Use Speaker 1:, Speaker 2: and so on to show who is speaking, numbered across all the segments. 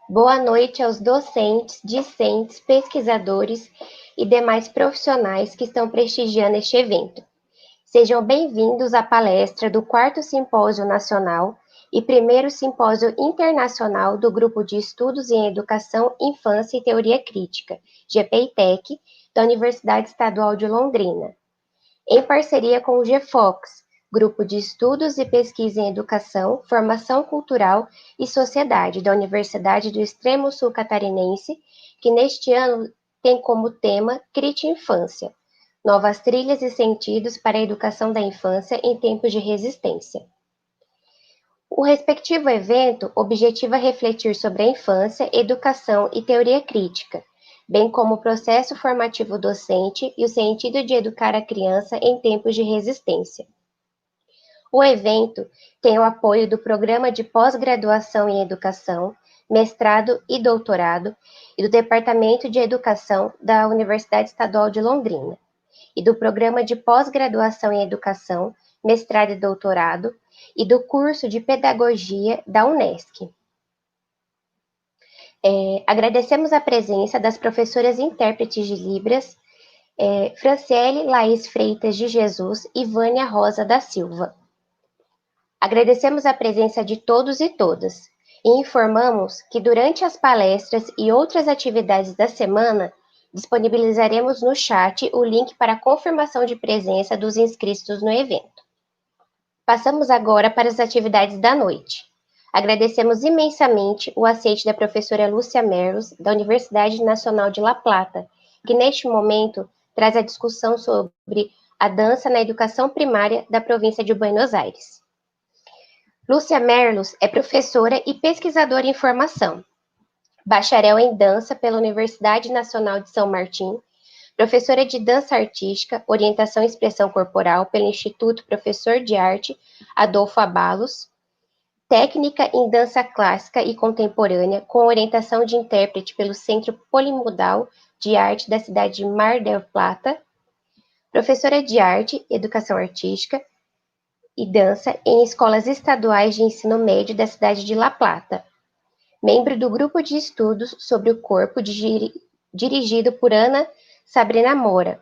Speaker 1: Boa noite aos docentes, discentes, pesquisadores e demais profissionais que estão prestigiando este evento. Sejam bem-vindos à palestra do 4º Simpósio Nacional e 1º Simpósio Internacional do Grupo de Estudos em Educação, Infância e Teoria Crítica, GPITEC, da Universidade Estadual de Londrina, em parceria com o GFOX, Grupo de Estudos e Pesquisa em Educação, Formação Cultural e Sociedade da Universidade do Extremo Sul Catarinense, que neste ano tem como tema Crite Infância, novas trilhas e sentidos para a educação da infância em tempos de resistência. O respectivo evento objetiva refletir sobre a infância, educação e teoria crítica, bem como o processo formativo docente e o sentido de educar a criança em tempos de resistência. O evento tem o apoio do Programa de Pós-Graduação em Educação, Mestrado e Doutorado e do Departamento de Educação da Universidade Estadual de Londrina, e do Programa de Pós-Graduação em Educação, Mestrado e Doutorado, e do curso de Pedagogia da Unesc. Agradecemos a presença das professoras intérpretes de Libras, Franciele Laís Freitas de Jesus e Vânia Rosa da Silva. Agradecemos a presença de todos e todas e informamos que durante as palestras e outras atividades da semana, disponibilizaremos no chat o link para a confirmação de presença dos inscritos no evento. Passamos agora para as atividades da noite. Agradecemos imensamente o aceite da professora Lúcia Merlos, da Universidade Nacional de La Plata, que neste momento traz a discussão sobre a dança na educação primária da província de Buenos Aires. Lúcia Merlos é professora e pesquisadora em formação, bacharel em dança pela Universidade Nacional de São Martim, professora de dança artística, orientação e expressão corporal pelo Instituto Professor de Arte Adolfo Abalos, técnica em dança clássica e contemporânea com orientação de intérprete pelo Centro Polimodal de Arte da cidade de Mar del Plata, professora de arte, educação artística e dança em escolas estaduais de ensino médio da cidade de La Plata, membro do grupo de estudos sobre o corpo dirigido por Ana Sabrina Moura,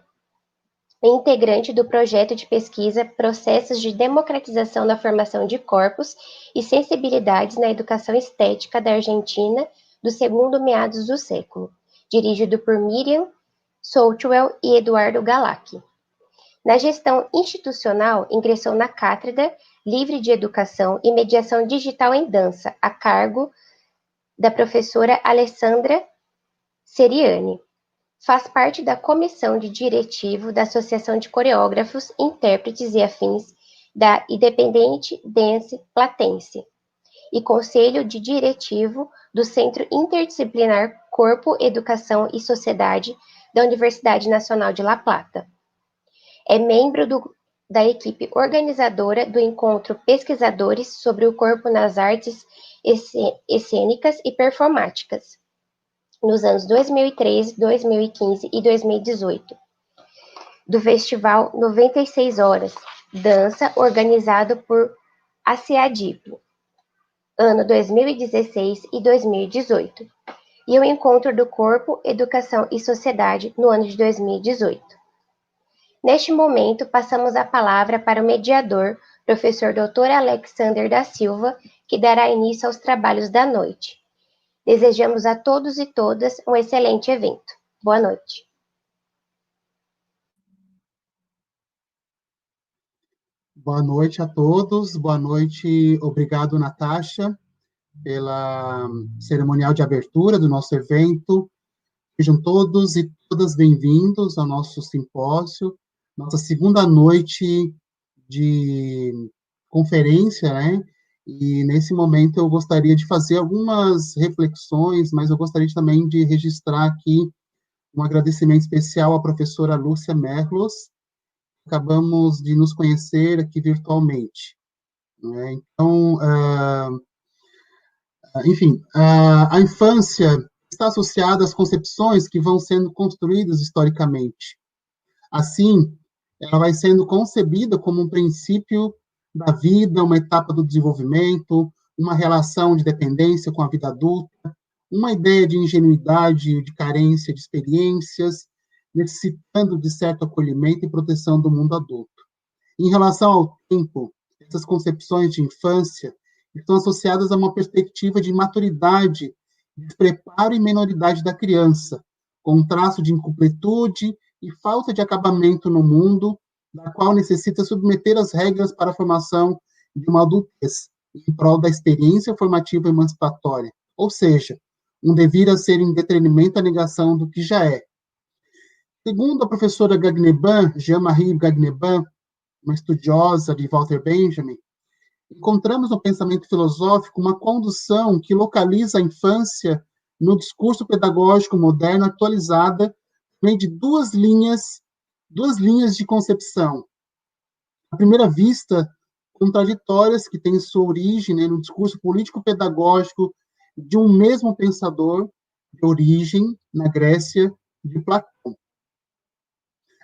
Speaker 1: integrante do projeto de pesquisa Processos de Democratização da Formação de Corpos e Sensibilidades na Educação Estética da Argentina do segundo meados do século, dirigido por Miriam Southwell e Eduardo Galacchi. Na gestão institucional, ingressou na Cátedra Livre de Educação e Mediação Digital em Dança, a cargo da professora Alessandra Seriani. Faz parte da comissão de diretivo da Associação de Coreógrafos, Intérpretes e Afins da Independente Dance Platense e conselho de diretivo do Centro Interdisciplinar Corpo, Educação e Sociedade da Universidade Nacional de La Plata. É membro da equipe organizadora do encontro Pesquisadores sobre o Corpo nas Artes Escênicas e Performáticas, nos anos 2013, 2015 e 2018, do Festival 96 Horas, Dança, organizado por ASEADIP, ano 2016 e 2018, e o Encontro do Corpo, Educação e Sociedade, no ano de 2018. Neste momento, passamos a palavra para o mediador, professor Dr. Alexander da Silva, que dará início aos trabalhos da noite. Desejamos a todos e todas um excelente evento. Boa noite.
Speaker 2: Boa noite a todos, boa noite, obrigado, Natasha, pela cerimonial de abertura do nosso evento. Sejam todos e todas bem-vindos ao nosso simpósio, nossa segunda noite de conferência, né? E nesse momento eu gostaria de fazer algumas reflexões, mas eu gostaria também de registrar aqui um agradecimento especial à professora Lúcia Merlos. Acabamos de nos conhecer aqui virtualmente, né? Então, enfim, a infância está associada às concepções que vão sendo construídas historicamente. Assim, ela vai sendo concebida como um princípio da vida, uma etapa do desenvolvimento, uma relação de dependência com a vida adulta, uma ideia de ingenuidade, de carência de experiências, necessitando de certo acolhimento e proteção do mundo adulto. Em relação ao tempo, essas concepções de infância estão associadas a uma perspectiva de maturidade, de preparo e menoridade da criança, com um traço de incompletude e falta de acabamento no mundo, da qual necessita submeter as regras para a formação de uma adultez, em prol da experiência formativa emancipatória, ou seja, um devir a ser em detrimento à negação do que já é. Segundo a professora Gagneban, Jean-Marie Gagneban, uma estudiosa de Walter Benjamin, encontramos no pensamento filosófico uma condução que localiza a infância no discurso pedagógico moderno atualizada meio de duas linhas de concepção. À primeira vista, contraditórias, que têm sua origem, né, no discurso político-pedagógico de um mesmo pensador, de origem, na Grécia, de Platão.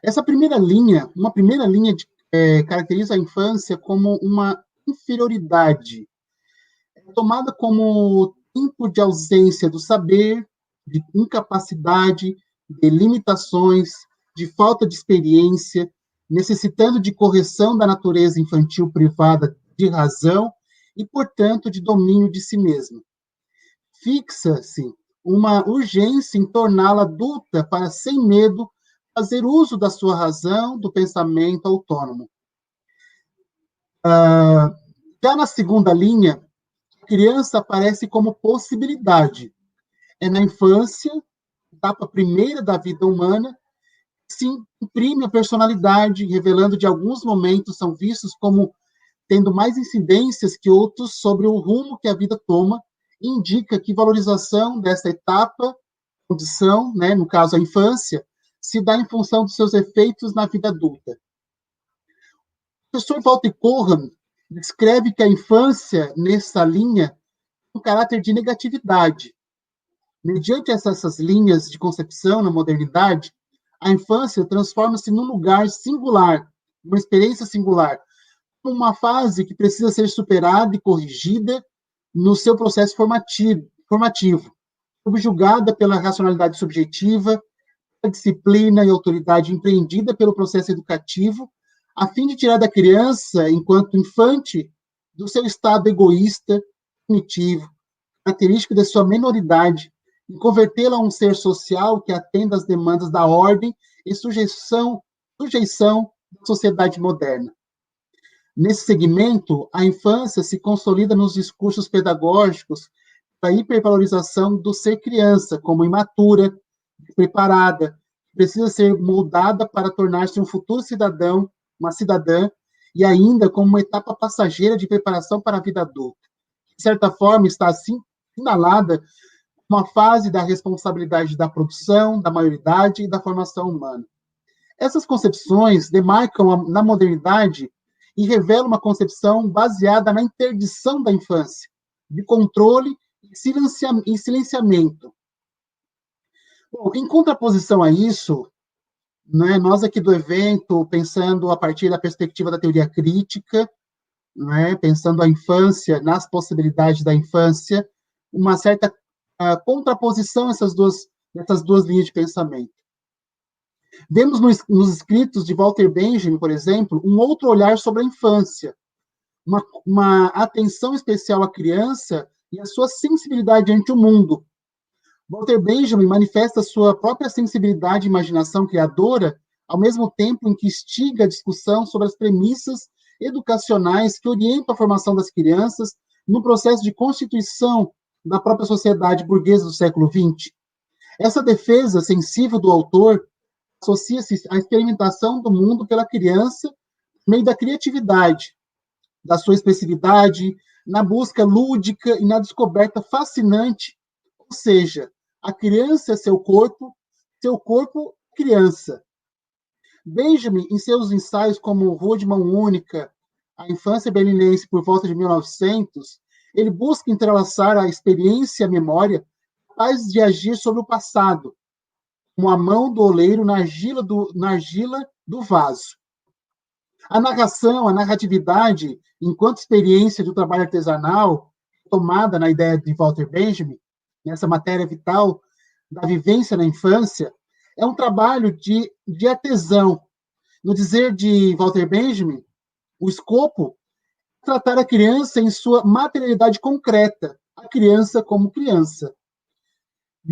Speaker 2: Essa uma primeira linha caracteriza a infância como uma inferioridade, tomada como tempo de ausência do saber, de incapacidade, de limitações, de falta de experiência, necessitando de correção da natureza infantil privada de razão e, portanto, de domínio de si mesma. Fixa-se uma urgência em torná-la adulta para, sem medo, fazer uso da sua razão, do pensamento autônomo. Já na segunda linha, a criança aparece como possibilidade. É na infância, etapa primeira da vida humana, se imprime a personalidade, revelando de alguns momentos são vistos como tendo mais incidências que outros sobre o rumo que a vida toma, indica que valorização dessa etapa, condição, né, no caso a infância, se dá em função dos seus efeitos na vida adulta. O professor Walter Cohen descreve que a infância, nessa linha, tem um caráter de negatividade. Mediante essas linhas de concepção na modernidade, a infância transforma-se num lugar singular, uma experiência singular, uma fase que precisa ser superada e corrigida no seu processo formativo, subjugada pela racionalidade subjetiva, a disciplina e autoridade empreendida pelo processo educativo, a fim de tirar da criança, enquanto infante, do seu estado egoísta, primitivo, característico de sua menoridade, e convertê-la a um ser social que atenda às demandas da ordem e sujeição da sociedade moderna. Nesse segmento, a infância se consolida nos discursos pedagógicos da hipervalorização do ser criança, como imatura, despreparada, precisa ser moldada para tornar-se um futuro cidadão, uma cidadã, e ainda como uma etapa passageira de preparação para a vida adulta. De certa forma, está assim assinalada uma fase da responsabilidade da produção, da maioridade e da formação humana. Essas concepções demarcam na modernidade e revelam uma concepção baseada na interdição da infância, de controle e silenciamento. Bom, em contraposição a isso, né, nós aqui do evento, pensando a partir da perspectiva da teoria crítica, né, pensando a infância, nas possibilidades da infância, uma certa contraposição essas duas linhas de pensamento. Vemos nos escritos de Walter Benjamin, por exemplo, um outro olhar sobre a infância, uma atenção especial à criança e a sua sensibilidade ante o mundo. Walter Benjamin manifesta sua própria sensibilidade e imaginação criadora, ao mesmo tempo em que instiga a discussão sobre as premissas educacionais que orientam a formação das crianças no processo de constituição da própria sociedade burguesa do século XX. Essa defesa sensível do autor associa-se à experimentação do mundo pela criança, por meio da criatividade, da sua expressividade, na busca lúdica e na descoberta fascinante, ou seja, a criança é seu corpo, criança. Benjamin, em seus ensaios como Rua de Mão Única, A Infância Berlinense por volta de 1900, ele busca entrelaçar a experiência e a memória capaz de agir sobre o passado, como a mão do oleiro na argila do vaso. A narração, a narratividade, enquanto experiência do trabalho artesanal, tomada na ideia de Walter Benjamin, nessa matéria vital da vivência na infância, é um trabalho de artesão. No dizer de Walter Benjamin, o escopo é tratar a criança em sua materialidade concreta, a criança como criança.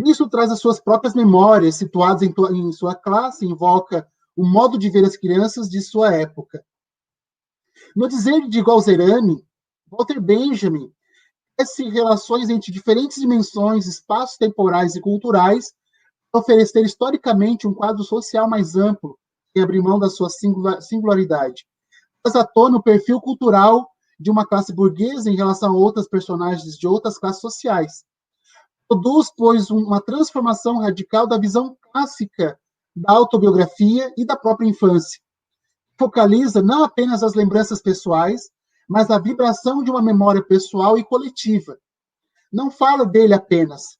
Speaker 2: Isso traz as suas próprias memórias, situadas em sua classe, invoca o modo de ver as crianças de sua época. No dizer de Galzerani, Walter Benjamin tece relações entre diferentes dimensões, espaços temporais e culturais, para oferecer historicamente um quadro social mais amplo e abrir mão da sua singularidade. Traz à tona o perfil cultural de uma classe burguesa em relação a outras personagens de outras classes sociais. Produz, pois, uma transformação radical da visão clássica da autobiografia e da própria infância. Focaliza não apenas as lembranças pessoais, mas a vibração de uma memória pessoal e coletiva. Não fala dele apenas,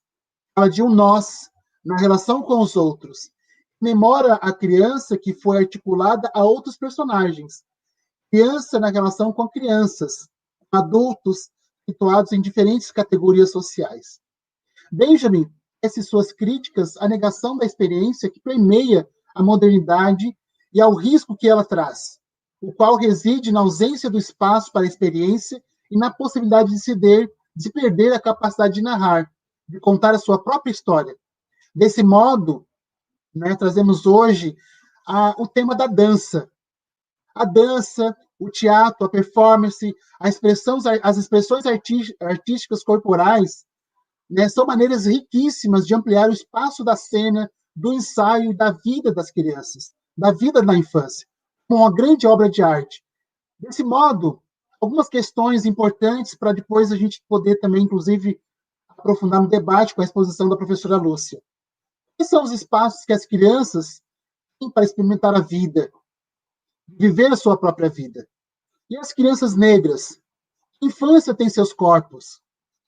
Speaker 2: fala de um nós, na relação com os outros. Memora a criança que foi articulada a outros personagens. Criança na relação com crianças, adultos situados em diferentes categorias sociais. Benjamin tece suas críticas à negação da experiência que permeia a modernidade e ao risco que ela traz, o qual reside na ausência do espaço para a experiência e na possibilidade de perder a capacidade de narrar, de contar a sua própria história. Desse modo, trazemos hoje o tema da dança. A dança, o teatro, a performance, as expressões artísticas corporais, são maneiras riquíssimas de ampliar o espaço da cena, do ensaio e da vida das crianças, da vida na infância, como uma grande obra de arte. Desse modo, algumas questões importantes para depois a gente poder também, inclusive, aprofundar no debate com a exposição da professora Lúcia. Quais são os espaços que as crianças têm para experimentar a vida, viver a sua própria vida? E as crianças negras? A infância tem seus corpos,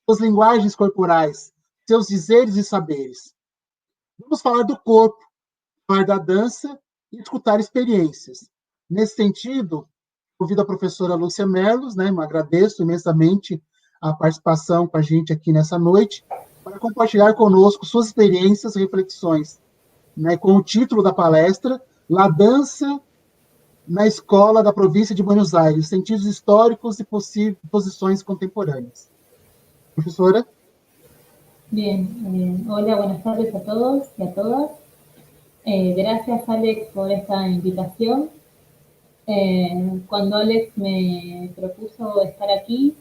Speaker 2: suas linguagens corporais, seus dizeres e saberes. Vamos falar do corpo, falar da dança e escutar experiências. Nesse sentido, convido a professora Lúcia Merlos, agradeço imensamente a participação com a gente aqui nessa noite, para compartilhar conosco suas experiências e reflexões, com o título da palestra, La Dança na Escola da Província de Buenos Aires, sentidos históricos e posições contemporâneas. Profesora?
Speaker 3: Bien, hola, buenas tardes a todos y a todas. Gracias, Alex, por esta invitación. Cuando Alex me propuso estar aquí,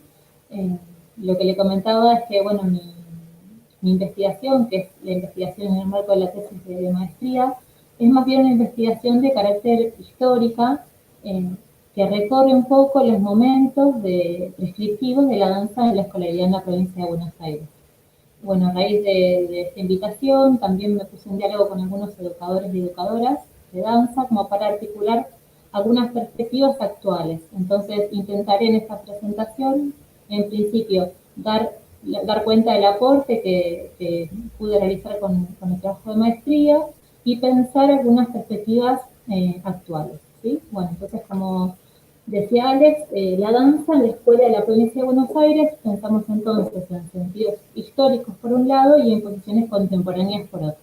Speaker 3: lo que le comentaba es que, bueno, mi investigación, que es la investigación en el marco de la tesis de maestría, es más bien una investigación de carácter histórica, que recorre un poco los momentos prescriptivos de la danza en la escolaridad en la provincia de Buenos Aires. Bueno, a raíz de esta invitación también me puse en diálogo con algunos educadores y educadoras de danza como para articular algunas perspectivas actuales. Entonces intentaré en esta presentación, en principio, dar cuenta del aporte que pude realizar con el trabajo de maestría y pensar algunas perspectivas actuales, ¿sí? Bueno, entonces como decía Alex, la danza en la escuela de la provincia de Buenos Aires, pensamos entonces en sentidos históricos por un lado y en posiciones contemporáneas por otro.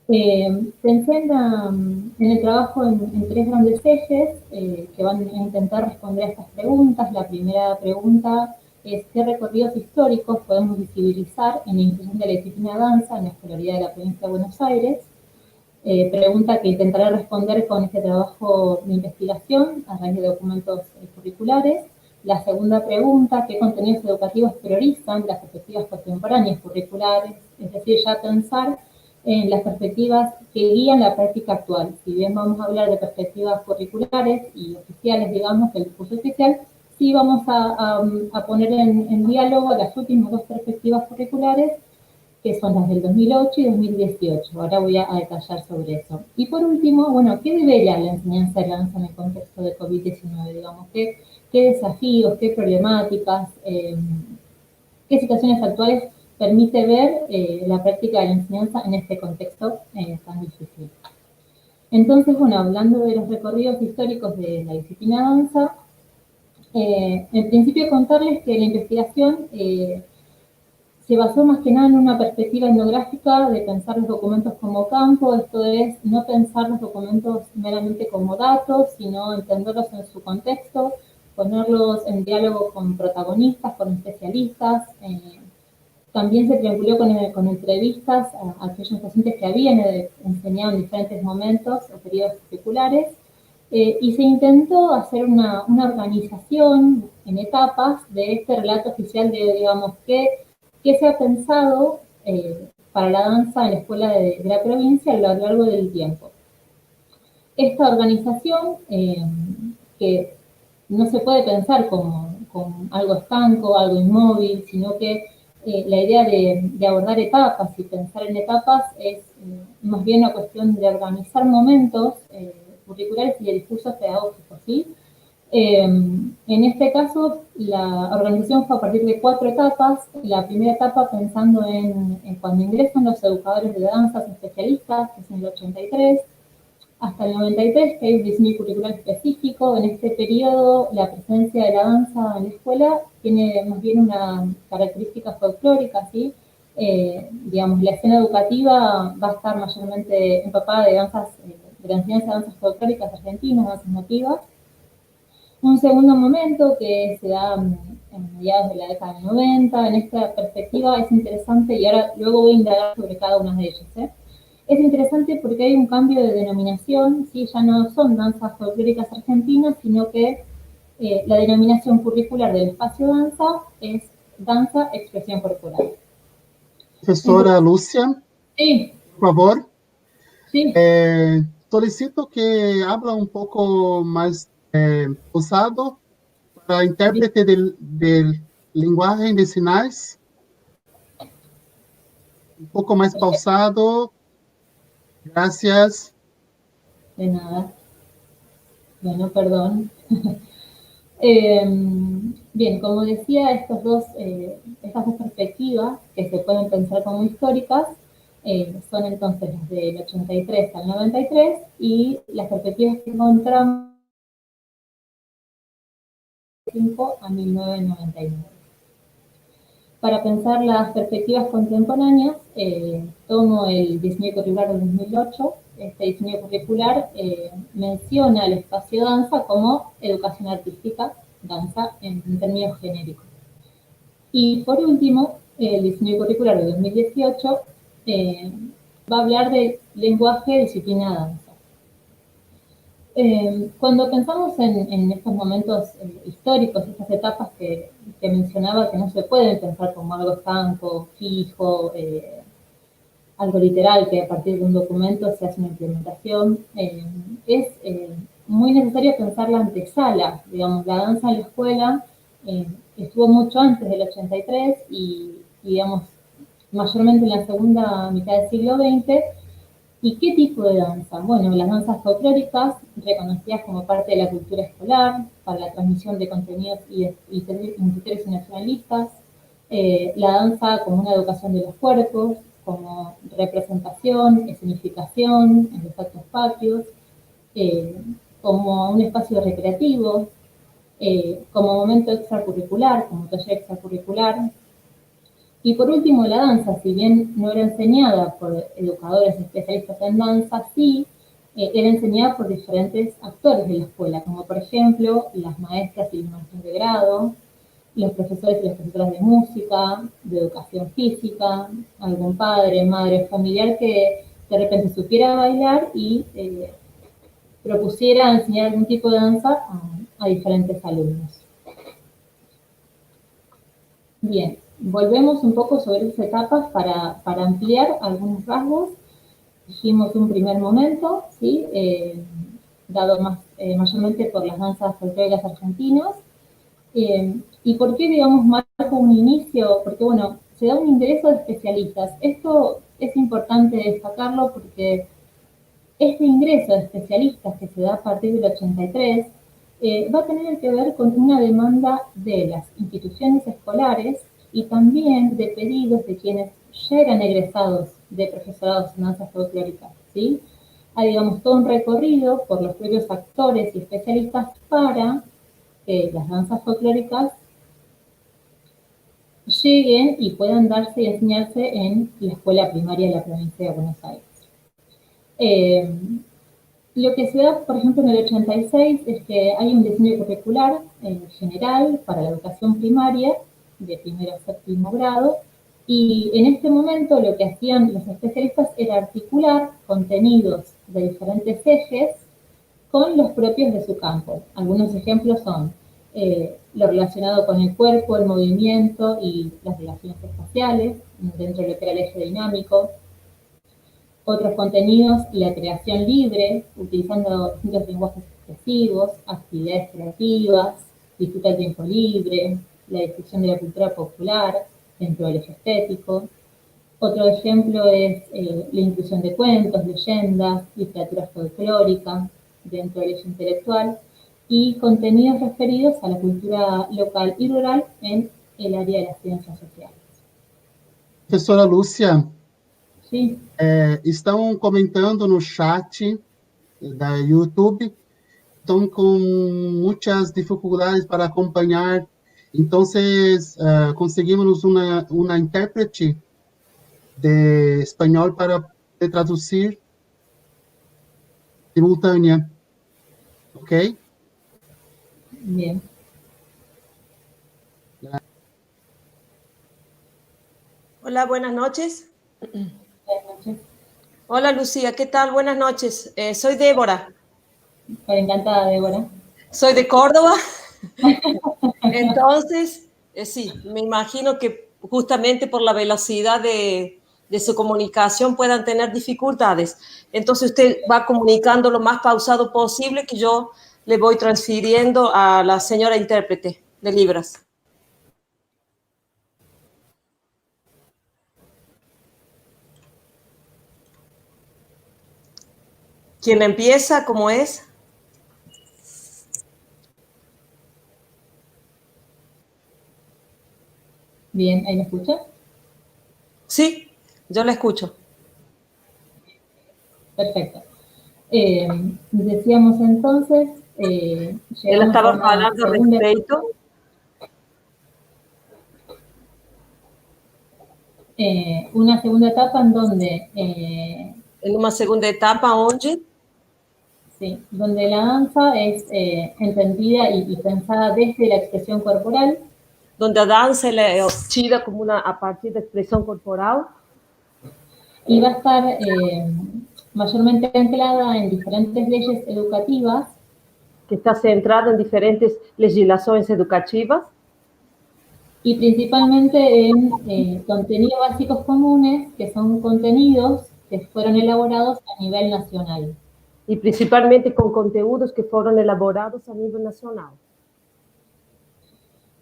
Speaker 3: Pensé en el trabajo en tres grandes ejes que van a intentar responder a estas preguntas. La primera pregunta es ¿qué recorridos históricos podemos visibilizar en la inclusión de la disciplina danza en la escolaridad de la provincia de Buenos Aires? Pregunta que intentaré responder con este trabajo de investigación a raíz de documentos curriculares. La segunda pregunta, ¿qué contenidos educativos priorizan las perspectivas contemporáneas curriculares? Es decir, ya pensar en las perspectivas que guían la práctica actual. Si bien vamos a hablar de perspectivas curriculares y oficiales, digamos, del curso oficial, sí vamos a poner en diálogo las últimas dos perspectivas curriculares, que son las del 2008 y 2018. Ahora voy a detallar sobre eso. Y por último, bueno, ¿qué devela la enseñanza de la danza en el contexto de COVID-19? Digamos, ¿qué desafíos, qué problemáticas, qué situaciones actuales permite ver la práctica de la enseñanza en este contexto tan difícil? Entonces, bueno, hablando de los recorridos históricos de la disciplina danza, en principio contarles que la investigación se basó más que nada en una perspectiva etnográfica de pensar los documentos como campo, esto es, no pensar los documentos meramente como datos, sino entenderlos en su contexto, ponerlos en diálogo con protagonistas, con especialistas. También se trianguló con entrevistas a aquellos docentes que habían enseñado en diferentes momentos o periodos curriculares, y se intentó hacer una organización en etapas de este relato oficial de, digamos, qué se ha pensado para la danza en la escuela de la provincia a lo largo del tiempo. Esta organización, que no se puede pensar como algo estanco, algo inmóvil, sino que la idea de abordar etapas y pensar en etapas es más bien una cuestión de organizar momentos curriculares y de discursos pedagógicos, ¿sí? En este caso, la organización fue a partir de 4 etapas. La primera etapa pensando en cuando ingresan los educadores de danzas especialistas, que es en el 83, hasta el 93, que hay un diseño curricular específico. En este periodo, la presencia de la danza en la escuela tiene más bien una característica folclórica, ¿sí? Digamos, la escena educativa va a estar mayormente empapada de danzas, de la enseñanza de danzas folclóricas argentinas, danzas nativas. Un segundo momento que se da en mediados de la década del 90, en esta perspectiva es interesante, y ahora luego voy a indagar sobre cada una de ellas, ¿eh? Es interesante porque hay un cambio de denominación, ¿sí? Ya no son danzas folclóricas argentinas, sino que la denominación curricular del espacio danza es danza expresión corporal.
Speaker 2: Profesora Lúcia,
Speaker 3: Sí,
Speaker 2: por favor,
Speaker 3: sí.
Speaker 2: solicito que habla un poco más pausado para intérprete del lenguaje de sinais, un poco más pausado. Gracias.
Speaker 3: De nada. Bueno, perdón. Bien, como decía, estas dos perspectivas que se pueden pensar como históricas son entonces las del 83 al 93 y las perspectivas que encontramos de 5 a 1999. Para pensar las perspectivas contemporáneas, tomo el diseño curricular del 2008. Este diseño curricular menciona el espacio danza como educación artística, danza en términos genéricos. Y por último, el diseño curricular de 2018 va a hablar de lenguaje, disciplina, danza. Cuando pensamos en estos momentos históricos, estas etapas que mencionaba, que no se pueden pensar como algo estanco, fijo, algo literal, que a partir de un documento se hace una implementación, es muy necesario pensar la antesala. Digamos, la danza en la escuela estuvo mucho antes del 83 y, digamos, mayormente en la segunda mitad del siglo XX. ¿Y qué tipo de danza? Bueno, las danzas folclóricas, reconocidas como parte de la cultura escolar, para la transmisión de contenidos identitarios y nacionalistas, la danza como una educación de los cuerpos, como representación, escenificación en los actos patrios, como un espacio recreativo, como momento extracurricular, como taller extracurricular. Y por último, la danza, si bien no era enseñada por educadores especialistas en danza, sí era enseñada por diferentes actores de la escuela, como por ejemplo las maestras y los maestros de grado, los profesores y las profesoras de música, de educación física, algún padre, madre, familiar que de repente supiera bailar y propusiera enseñar algún tipo de danza a diferentes alumnos. Bien, volvemos un poco sobre esas etapas para ampliar algunos rasgos. Dijimos un primer momento, ¿sí? Dado mayormente por las danzas folclóricas argentinas. ¿Y por qué, digamos, marco un inicio? Porque, bueno, se da un ingreso de especialistas. Esto es importante destacarlo porque este ingreso de especialistas que se da a partir del 83 va a tener que ver con una demanda de las instituciones escolares y también de pedidos de quienes ya eran egresados de profesorados en danzas folclóricas, ¿sí? Hay, digamos, todo un recorrido por los propios actores y especialistas para que las danzas folclóricas lleguen y puedan darse y enseñarse en la escuela primaria de la provincia de Buenos Aires. Lo que se da, por ejemplo, en el 86 es que hay un diseño curricular general para la educación primaria, de primero a séptimo grado, y en este momento lo que hacían los especialistas era articular contenidos de diferentes ejes con los propios de su campo. Algunos ejemplos son lo relacionado con el cuerpo, el movimiento y las relaciones espaciales, dentro de lo que era el eje dinámico. Otros contenidos, la creación libre, utilizando distintos lenguajes expresivos, actividades creativas, disfruta el tiempo libre, la difusión de la cultura popular dentro del eje estético. Otro ejemplo es la inclusión de cuentos, leyendas, literatura folclórica dentro del eje intelectual y contenidos referidos a la cultura local y rural en el área de las ciencias sociales.
Speaker 2: Professora Lúcia,
Speaker 3: Sí.
Speaker 2: estão comentando no chat da YouTube, estão com muitas dificuldades para acompanhar, então conseguimos uma intérprete de espanhol para traduzir simultânea, ¿ok?
Speaker 3: Bien.
Speaker 4: Hola, buenas noches.
Speaker 3: Buenas noches.
Speaker 4: Hola, Lucía, ¿qué tal? Buenas noches. Soy Débora.
Speaker 3: Encantada, Débora.
Speaker 4: Soy de Córdoba. Entonces, sí, me imagino que justamente por la velocidad de su comunicación puedan tener dificultades. Entonces, usted va comunicando lo más pausado posible, que yo le voy transfiriendo a la señora intérprete de Libras. ¿Quién empieza? ¿Cómo es?
Speaker 3: Bien, ¿ahí me escucha?
Speaker 4: Sí, yo la escucho.
Speaker 3: Perfecto. Decíamos entonces,
Speaker 4: Él
Speaker 3: llegamos
Speaker 4: estaba
Speaker 3: a una
Speaker 4: hablando
Speaker 3: segunda,
Speaker 4: respecto.
Speaker 3: una segunda etapa en donde,
Speaker 4: En una segunda etapa, ¿onde?
Speaker 3: sí, donde la danza es entendida y pensada desde la expresión corporal.
Speaker 4: Donde a danza é tida como a partir da expressão corporal.
Speaker 3: Y va a estar mayormente anclada en diferentes leyes educativas.
Speaker 4: Que está centrada en diferentes legislações educativas.
Speaker 3: Y principalmente en contenidos básicos comunes, que son contenidos que fueron elaborados a nivel nacional.
Speaker 4: E principalmente com conteúdos que foram elaborados a nível nacional.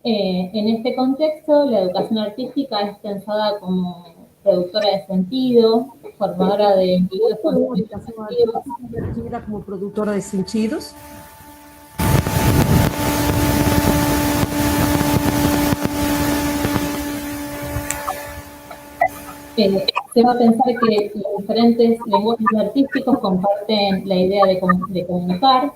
Speaker 3: En este contexto, la educación artística es pensada como productora de sentido, formadora de individuos con
Speaker 4: como produtora de sentidos.
Speaker 3: Se va a pensar que los diferentes lenguajes artísticos comparten la idea de comunicar,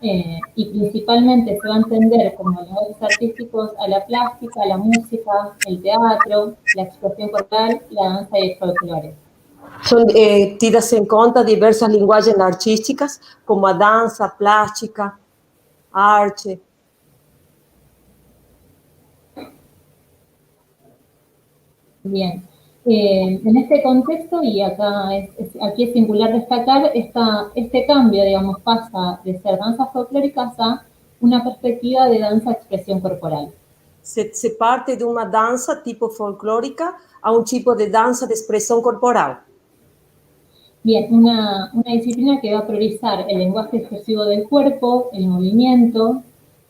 Speaker 3: y principalmente se va a entender como lenguajes artísticos a la plástica, a la música, el teatro, la expresión corporal, la danza y el folclore.
Speaker 4: São tidas em conta diversas linguagens artísticas, como a dança, a plástica, a arte.
Speaker 3: Bien. En este contexto, y aquí es singular destacar, este cambio, digamos, pasa de ser danzas folclóricas a una perspectiva de danza-expresión corporal.
Speaker 4: Se parte de uma dança tipo folclórica a um tipo de dança de expressão corporal.
Speaker 3: Bien, una disciplina que va a priorizar el lenguaje expresivo del cuerpo, el movimiento.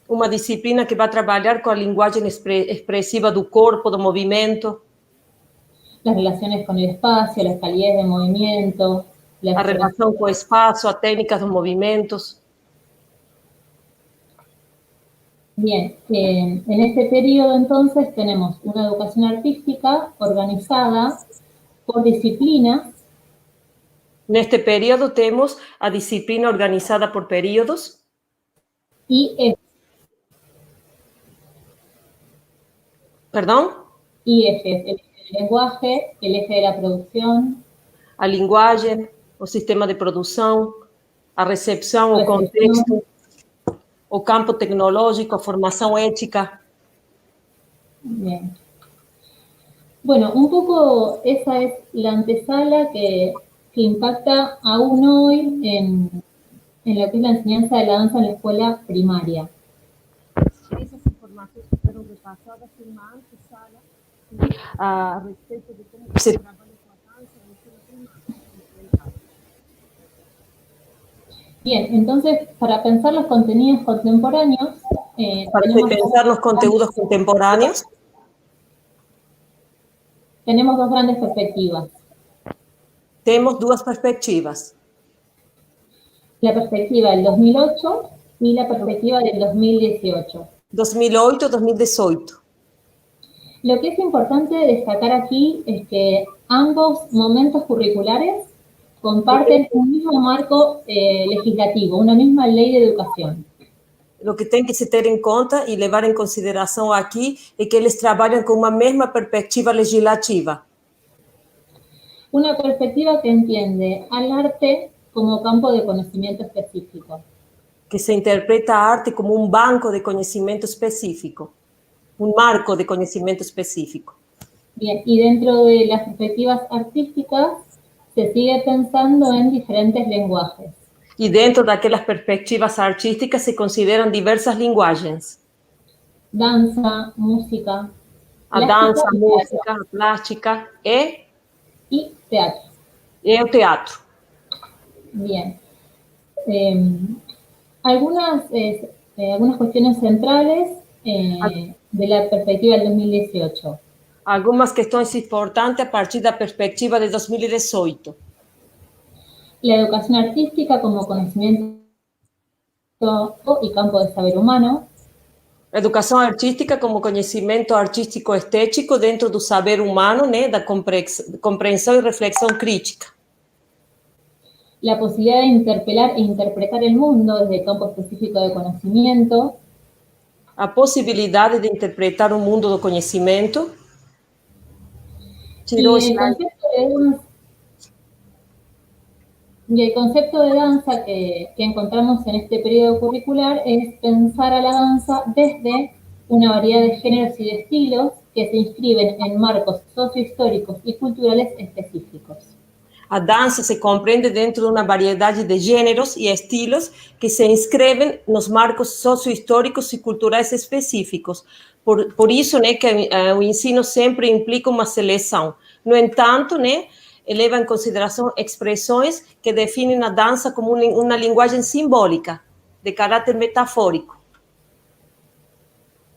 Speaker 4: Uma disciplina que vai trabalhar com a linguagem expressiva do corpo, do movimento.
Speaker 3: Las relaciones con el espacio, las calidades de movimiento.
Speaker 4: A relação com o espaço, a técnica dos movimentos.
Speaker 3: Bien, en este periodo entonces tenemos una educación artística organizada por disciplinas.
Speaker 4: Neste período temos a disciplina organizada por períodos.
Speaker 3: Y Y ejes, el eje del lenguaje, el eje de la producción.
Speaker 4: A linguagem, o sistema de produção, a recepção, o contexto, o campo tecnológico, a formação ética.
Speaker 3: Bien. Bueno, un poco esa es la antesala que impacta aún hoy en lo que es la enseñanza de la danza en la escuela primaria.
Speaker 4: Esas informações que foram repassadas em uma antesala a respeito de como se trabalha com a dança no ensino primário.
Speaker 3: Bien, entonces, para pensar los contenidos contemporáneos...
Speaker 4: para pensar los conteúdos contemporáneos,
Speaker 3: tenemos dos grandes perspectivas.
Speaker 4: Tenemos dos perspectivas.
Speaker 3: La perspectiva del 2008 y la perspectiva del 2018.
Speaker 4: 2008-2018.
Speaker 3: Lo que es importante destacar aquí es que ambos momentos curriculares comparten un mismo marco legislativo, una misma ley de educación.
Speaker 4: Lo que tem que se ter em conta e levar em consideração aqui é que eles trabalham com uma mesma perspectiva legislativa.
Speaker 3: Una perspectiva que entiende al arte como campo de conocimiento específico.
Speaker 4: Que se interpreta a arte como um banco de conhecimento específico, um marco de conhecimento específico.
Speaker 3: Bien, y dentro de las perspectivas artísticas se sigue pensando en diferentes lenguajes.
Speaker 4: E dentro daquelas perspectivas artísticas se consideram diversas linguagens.
Speaker 3: Danza, música.
Speaker 4: A dança, a música, a plástica e
Speaker 3: teatro.
Speaker 4: E o teatro.
Speaker 3: Bien. Algunas cuestiones centrales de la perspectiva del 2018.
Speaker 4: Algumas questões importantes a partir da perspectiva de 2018.
Speaker 3: La educación artística como conocimiento y campo de saber humano.
Speaker 4: Educação artística como conhecimento artístico-estético dentro do saber humano, né, da compreensão e reflexão crítica.
Speaker 3: La posibilidad de interpelar e interpretar el mundo desde el campo específico de conocimiento.
Speaker 4: A possibilidade de interpretar o mundo do conhecimento.
Speaker 3: Y el concepto de danza que encontramos en este periodo curricular es pensar a la danza desde una variedad de géneros y de estilos que se inscriben en marcos sociohistóricos y culturales específicos.
Speaker 4: A dança se compreende dentro de uma variedade de gêneros e estilos que se inscrevem nos marcos sociohistóricos e culturais específicos. Por isso, né, que o ensino sempre implica uma seleção. No entanto, né, eleva em consideração expressões que definem a dança como uma linguagem simbólica, de caráter metafórico.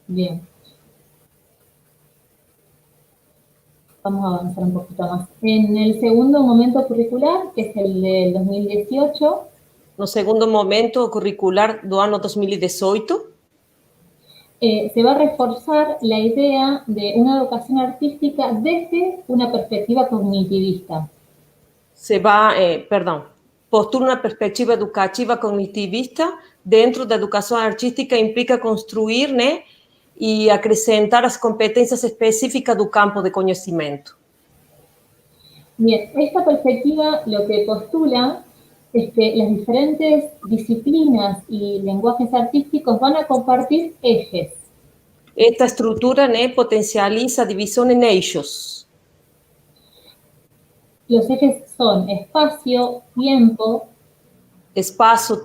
Speaker 3: Bien. Vamos a avanzar un poquito más. En el segundo momento curricular, que es el del 2018.
Speaker 4: No segundo momento curricular do ano 2018.
Speaker 3: Se va a reforzar la idea de una educación artística desde una perspectiva cognitivista.
Speaker 4: Postula uma perspectiva educativa cognitivista dentro da educação artística implica construir, né, e acrescentar as competências específicas do campo de conhecimento.
Speaker 3: Bien, esta perspectiva lo que postula es que las diferentes disciplinas y lenguajes artísticos van a compartir ejes.
Speaker 4: Esta estrutura, né, potencializa a divisão em eixos.
Speaker 3: Los ejes son espacio, tiempo,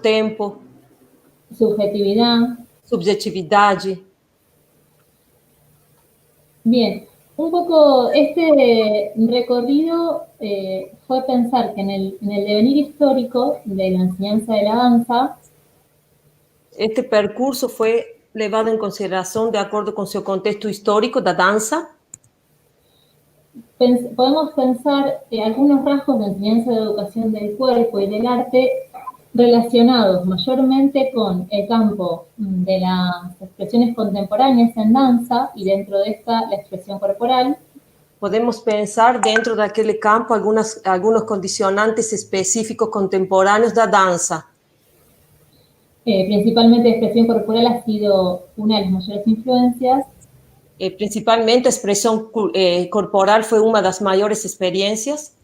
Speaker 4: tempo, subjetividade.
Speaker 3: Bien, un poco este recorrido fue pensar que en el devenir histórico de la enseñanza de la danza.
Speaker 4: Este percurso fue levado en consideración de acuerdo con su contexto histórico da danza.
Speaker 3: Podemos pensar algunos rasgos de enseñanza de educación del cuerpo y del arte relacionados mayormente con el campo de las expresiones contemporáneas en danza y dentro de esta la expresión corporal.
Speaker 4: Podemos pensar dentro de aquel campo algunos condicionantes específicos contemporáneos da danza.
Speaker 3: Principalmente la expresión corporal ha sido una de las mayores influencias.
Speaker 4: Principalmente a expressão corporal foi uma das maiores experiências.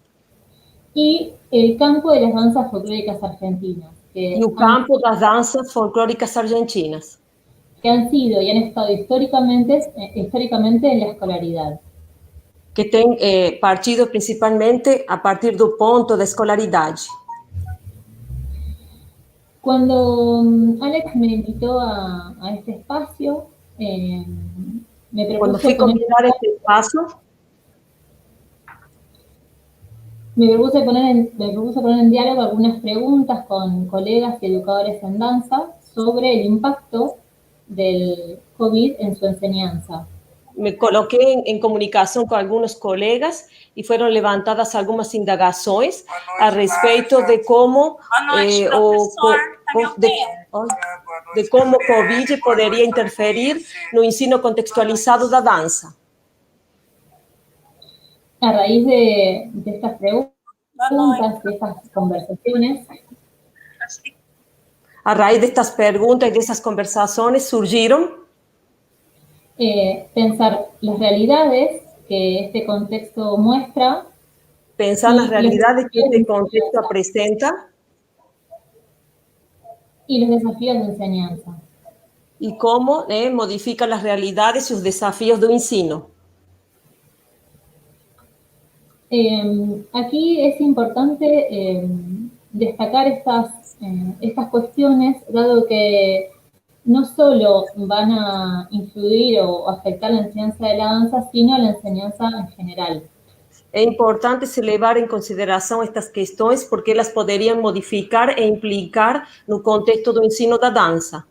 Speaker 3: Y el campo de las danzas folclóricas argentinas,
Speaker 4: E o campo das danças folclóricas argentinas,
Speaker 3: que han sido y han estado históricamente en la escolaridad.
Speaker 4: que tem partido principalmente a partir do ponto da escolaridade.
Speaker 3: Cuando Alex me invitó a este espacio, me
Speaker 4: Quando
Speaker 3: propuse
Speaker 4: fui convidar este espaço,
Speaker 3: me propuse poner en diálogo algunas preguntas con colegas y educadores en danza sobre el impacto del COVID en su enseñanza.
Speaker 4: me coloquei em comunicação com alguns colegas e foram levantadas algumas indagações a respeito de como de como o Covid poderia interferir no ensino contextualizado da dança.
Speaker 3: A raíz de estas preguntas, de estas conversaciones,
Speaker 4: A raíz destas perguntas e dessas conversações surgiram
Speaker 3: pensar las realidades que este contexto muestra,
Speaker 4: pensar nas realidades que este contexto apresenta
Speaker 3: y los desafíos de enseñanza.
Speaker 4: e como modifica as realidades e os desafios do ensino.
Speaker 3: Aquí es importante destacar estas cuestiones, dado que no solo van a influir o afectar la enseñanza de la danza, sino la enseñanza en general.
Speaker 4: É importante se levar em consideração estas questões porque elas poderiam modificar e implicar no contexto do ensino da dança.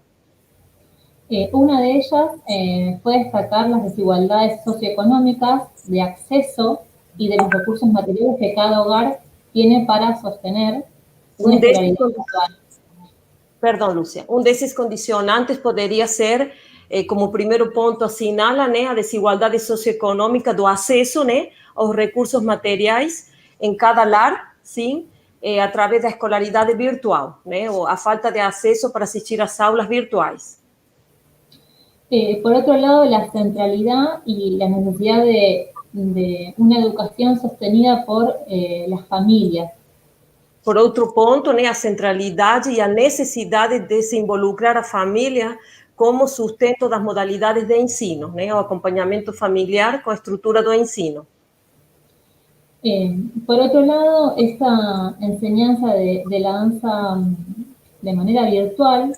Speaker 3: Una de ellas fue destacar las desigualdades socioeconómicas de acceso y de los recursos materiales que cada hogar tiene para sostener una escolaridad virtual.
Speaker 4: Perdão, Lúcia. Desses condicionantes poderia ser, como primeiro ponto, assinala a desigualdade socioeconômica do acesso aos recursos materiais em cada lar, sim, através da escolaridade virtual, ou a falta de acesso para assistir às aulas virtuais.
Speaker 3: Por otro lado, la centralidad y la necesidad de una educación sostenida por las familias.
Speaker 4: Por outro ponto, a centralidade e a necessidade de se involucrar a família como sustento das modalidades de ensino, o acompanhamento familiar com a estrutura do ensino.
Speaker 3: Por otro lado, esta enseñanza de la danza de manera virtual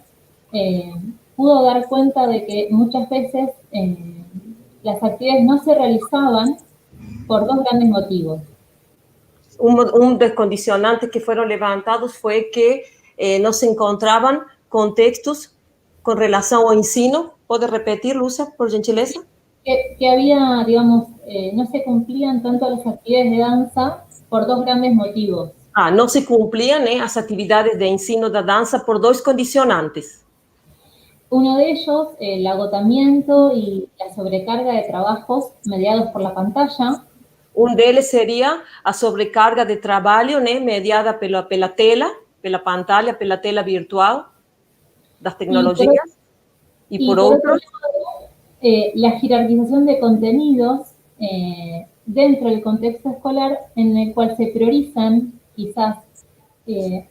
Speaker 3: pudo dar cuenta de que muchas veces las actividades no se realizaban por dos grandes motivos.
Speaker 4: Dos condicionantes que foram levantados foi que não se encontravam contextos com relação ao ensino. ¿Pode repetir, Lúcia, por gentileza?
Speaker 3: Que había, digamos, no se cumplían tanto las actividades de danza por dos grandes motivos.
Speaker 4: Não se cumpriam as atividades de ensino da dança por dois condicionantes.
Speaker 3: Uno de ellos, el agotamiento y la sobrecarga de trabajos mediados por la pantalla.
Speaker 4: Deles seria a sobrecarga de trabalho, mediada pela tela, pela pantalha, pela tela virtual das tecnologias.
Speaker 3: Y por otro lado, la jerarquización de contenidos dentro del contexto escolar en el cual se priorizan quizás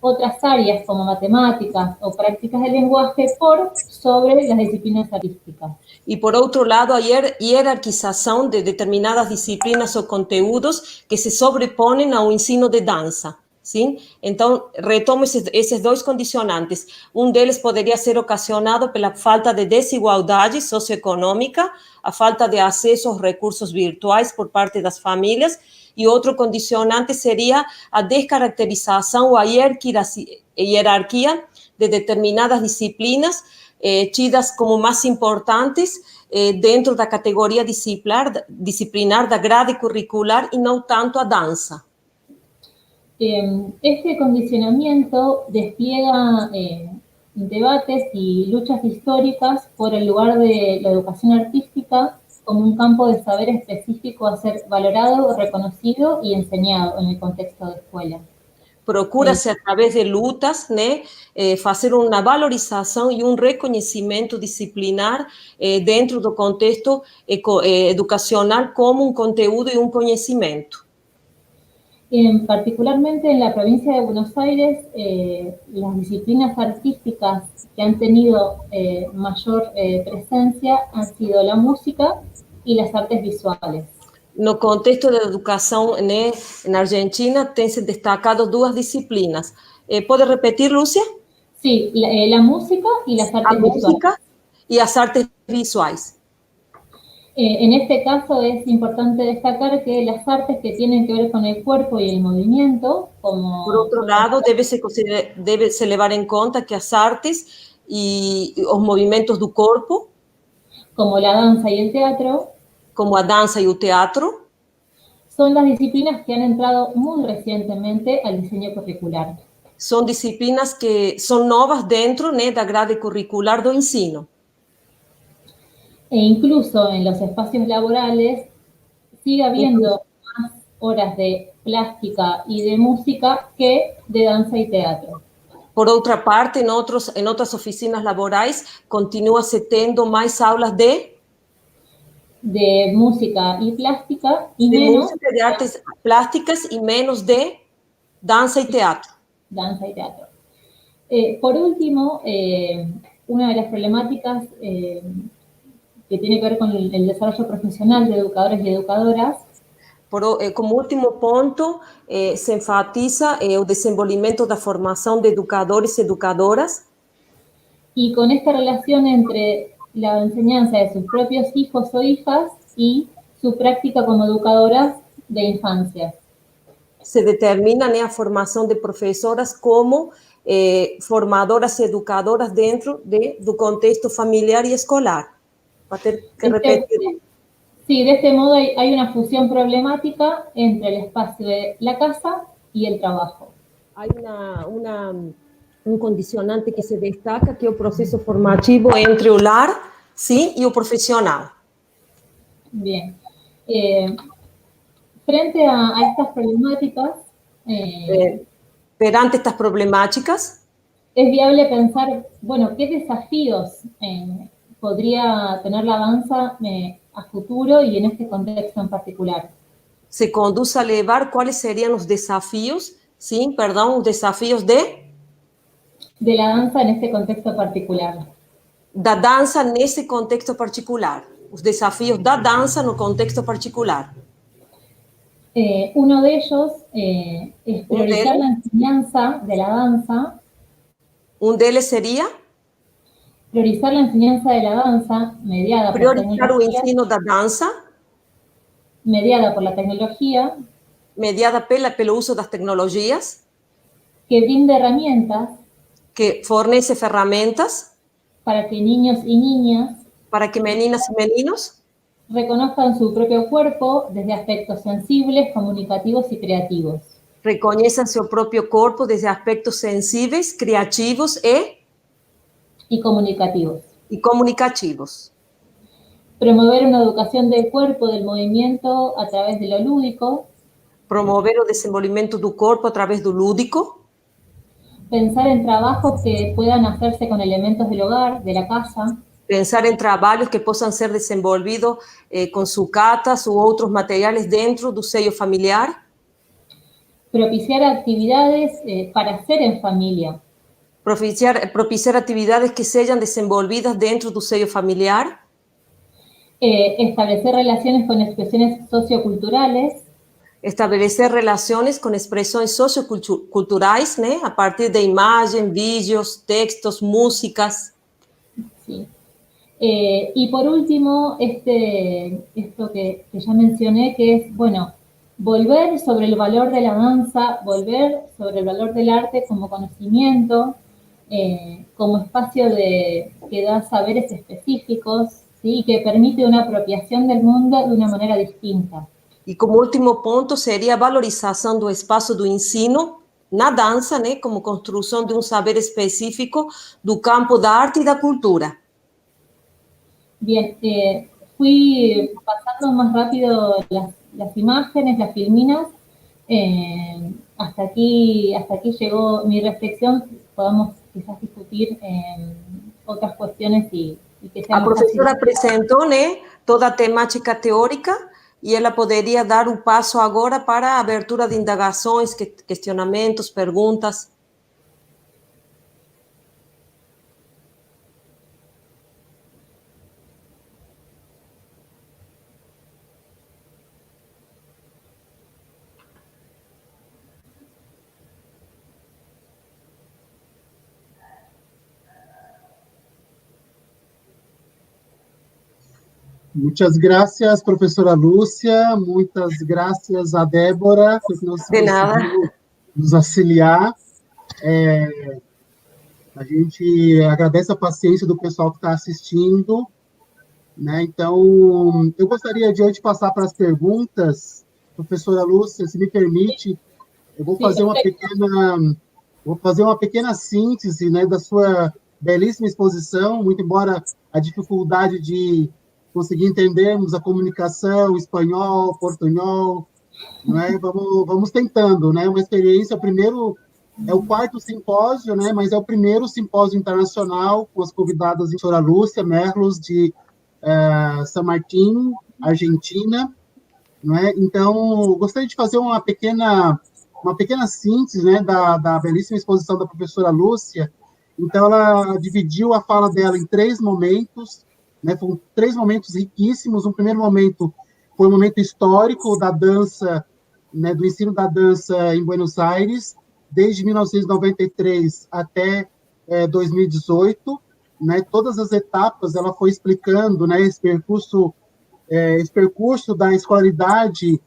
Speaker 3: otras áreas como matemáticas o prácticas de lenguaje por sobre las disciplinas artísticas.
Speaker 4: E, por outro lado, a hierarquização de determinadas disciplinas ou conteúdos que se sobrepõem ao ensino de dança. Sim? Então, retomo esses dois condicionantes. Deles poderia ser ocasionado pela falta de desigualdade socioeconômica, a falta de acesso aos recursos virtuais por parte das famílias, e outro condicionante seria a descaracterização ou a hierarquia de determinadas disciplinas tidas como mais importantes dentro da categoria disciplinar da grade curricular e não tanto a dança.
Speaker 3: Este condicionamiento despliega debates y luchas históricas por el lugar de la educación artística como un campo de saber específico a ser valorado, reconocido y enseñado en el contexto de escuela.
Speaker 4: Procura-se, através de lutas, né, fazer uma valorização e um reconhecimento disciplinar dentro do contexto educacional como um conteúdo e um conhecimento.
Speaker 3: Particularmente en la provincia de Buenos Aires, las disciplinas artísticas que han tenido mayor presencia han sido la música y las artes visuales.
Speaker 4: No contexto da educação, né, na Argentina, tem se destacado duas disciplinas. Pode repetir, Lúcia?
Speaker 3: Sí, la música y las artes
Speaker 4: A
Speaker 3: visuales.
Speaker 4: música e as artes visuais.
Speaker 3: En este caso es importante destacar que las artes que tienen que ver con el cuerpo y el movimiento, como...
Speaker 4: Por outro lado, deve-se levar em conta que as artes e os movimentos do corpo,
Speaker 3: como la danza y el teatro,
Speaker 4: como a dança e o teatro,
Speaker 3: son las disciplinas que han entrado muy recientemente al diseño curricular.
Speaker 4: são disciplinas que são novas dentro, né, da grade curricular do ensino.
Speaker 3: E incluso en los espacios laborales sigue habiendo más horas de plástica y de música que de danza y teatro.
Speaker 4: Por outra parte, em outras oficinas laborais, continua-se tendo mais aulas de
Speaker 3: música y plástica y
Speaker 4: de
Speaker 3: menos
Speaker 4: música, de artes plásticas y menos de danza y teatro.
Speaker 3: danza y teatro. Por último, una de las problemáticas que tiene que ver con el desarrollo profesional de educadores y educadoras.
Speaker 4: Como último ponto, se enfatiza o desenvolvimento da formação de educadores e educadoras.
Speaker 3: Y con esta relación entre la enseñanza de sus propios hijos o hijas y su práctica como educadoras de infancia.
Speaker 4: Se determina, né, a formação de professoras como formadoras e educadoras dentro do contexto familiar e escolar. Va a tener que repetir.
Speaker 3: Sí, de este modo hay una fusión problemática entre el espacio de la casa y el trabajo.
Speaker 4: Hay un condicionante que se destaca, que es el proceso formativo entre o lar, ¿sí?, y o profesional.
Speaker 3: Bien. Frente a estas problemáticas,
Speaker 4: perante estas problemáticas,
Speaker 3: es viable pensar, bueno, ¿qué desafíos podría tener la danza a futuro y en este contexto en particular?
Speaker 4: Se conduz a levar cuáles serían los desafíos, ¿sí? Perdón, los desafíos de
Speaker 3: la danza en este contexto particular.
Speaker 4: Da dança nesse contexto particular. Os desafios da dança no contexto particular.
Speaker 3: Uno de ellos es priorizar la enseñanza de la danza.
Speaker 4: Un deles sería
Speaker 3: priorizar la enseñanza de la danza mediada por la tecnología.
Speaker 4: Priorizar o ensino da dança
Speaker 3: mediada por la tecnología.
Speaker 4: Mediada pelo uso das tecnologias.
Speaker 3: Que brinda herramientas.
Speaker 4: Que fornece ferramentas.
Speaker 3: Para que niños y niñas.
Speaker 4: Para que meninas y meninos
Speaker 3: reconozcan su propio cuerpo desde aspectos sensibles, comunicativos y creativos.
Speaker 4: Reconheçam seu próprio corpo desde aspectos sensíveis, criativos
Speaker 3: y comunicativos.
Speaker 4: Y comunicativos.
Speaker 3: Promover una educación del cuerpo, del movimiento a través de lo lúdico.
Speaker 4: Promover o desenvolvimento do corpo a través do lúdico.
Speaker 3: Pensar en trabajos que puedan hacerse con elementos del hogar, de la casa.
Speaker 4: Pensar em trabalhos que possam ser desenvolvidos com sucatas ou outros materiais dentro do seio familiar.
Speaker 3: Propiciar actividades para hacer en familia.
Speaker 4: Propiciar atividades que sejam desenvolvidas dentro do seio familiar.
Speaker 3: Establecer relaciones con expresiones socioculturales.
Speaker 4: Estabelecer relações com expressões socioculturais, né, a partir de imagem, vídeos, textos, músicas.
Speaker 3: Sí. Y por último, esto que ya mencioné, que es, bueno, volver sobre el valor de la danza, volver sobre el valor del arte como conocimiento, como espacio que da saberes específicos, ¿sí? Y que permite una apropiación del mundo de una manera distinta.
Speaker 4: E como último ponto seria a valorização do espaço do ensino na dança, né, como construção de um saber específico do campo da arte e da cultura.
Speaker 3: Bien, fui pasando más rápido las imágenes, las filminas, hasta aquí llegó mi reflexión. Podemos quizás discutir otras cuestiones y que sea
Speaker 4: A
Speaker 3: más
Speaker 4: professora
Speaker 3: fácil.
Speaker 4: apresentou, né, toda a temática teórica e ela poderia dar o passo agora para a abertura de indagações, questionamentos, perguntas.
Speaker 2: Muitas graças, professora Lúcia, muitas graças a Débora, que nos
Speaker 4: De nada.
Speaker 2: conseguiu nos auxiliar. A gente agradece a paciência do pessoal que está assistindo, né? Então, eu gostaria de hoje passar para as perguntas. Professora Lúcia, se me permite, eu vou fazer uma pequena síntese, né, da sua belíssima exposição, muito embora a dificuldade de conseguir entendermos a comunicação, espanhol, portunhol, né? Vamos tentando, né? Uma experiência, primeiro, é o 4º simpósio, né? Mas é o primeiro simpósio internacional com as convidadas a professora Lúcia Merlos, de San Martín, Argentina, né? Então, gostaria de fazer uma pequena síntese, né, da belíssima exposição da professora Lúcia. Então, ela dividiu a fala dela em 3 momentos, né? Foram 3 momentos riquíssimos. Um primeiro momento foi um momento histórico da dança, né, do ensino da dança em Buenos Aires, desde 1993 até 2018, né? Todas as etapas ela foi explicando, né, esse percurso da escolaridade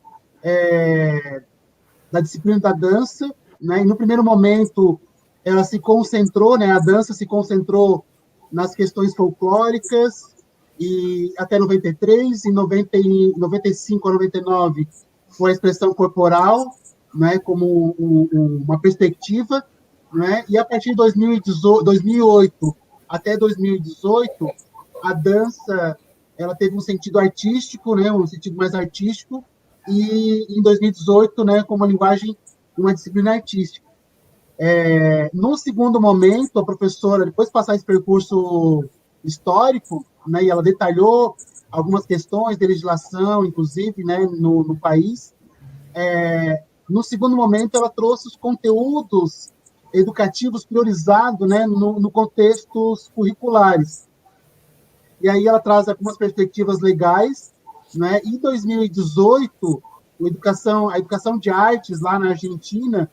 Speaker 2: da disciplina da dança, né? E no primeiro momento ela se concentrou, né, a dança se concentrou nas questões folclóricas, e até 93, em 95 a 99 foi a expressão corporal, né, como uma perspectiva, né? E a partir de 2008 até 2018, a dança ela teve um sentido artístico, né, um sentido mais artístico, e em 2018, né, como uma disciplina artística. No segundo momento, a professora, depois de passar esse percurso histórico, né, e ela detalhou algumas questões de legislação, inclusive, né, no país, no segundo momento, ela trouxe os conteúdos educativos priorizados, né, no contextos curriculares. E aí ela traz algumas perspectivas legais, né? Em 2018, a educação de artes lá na Argentina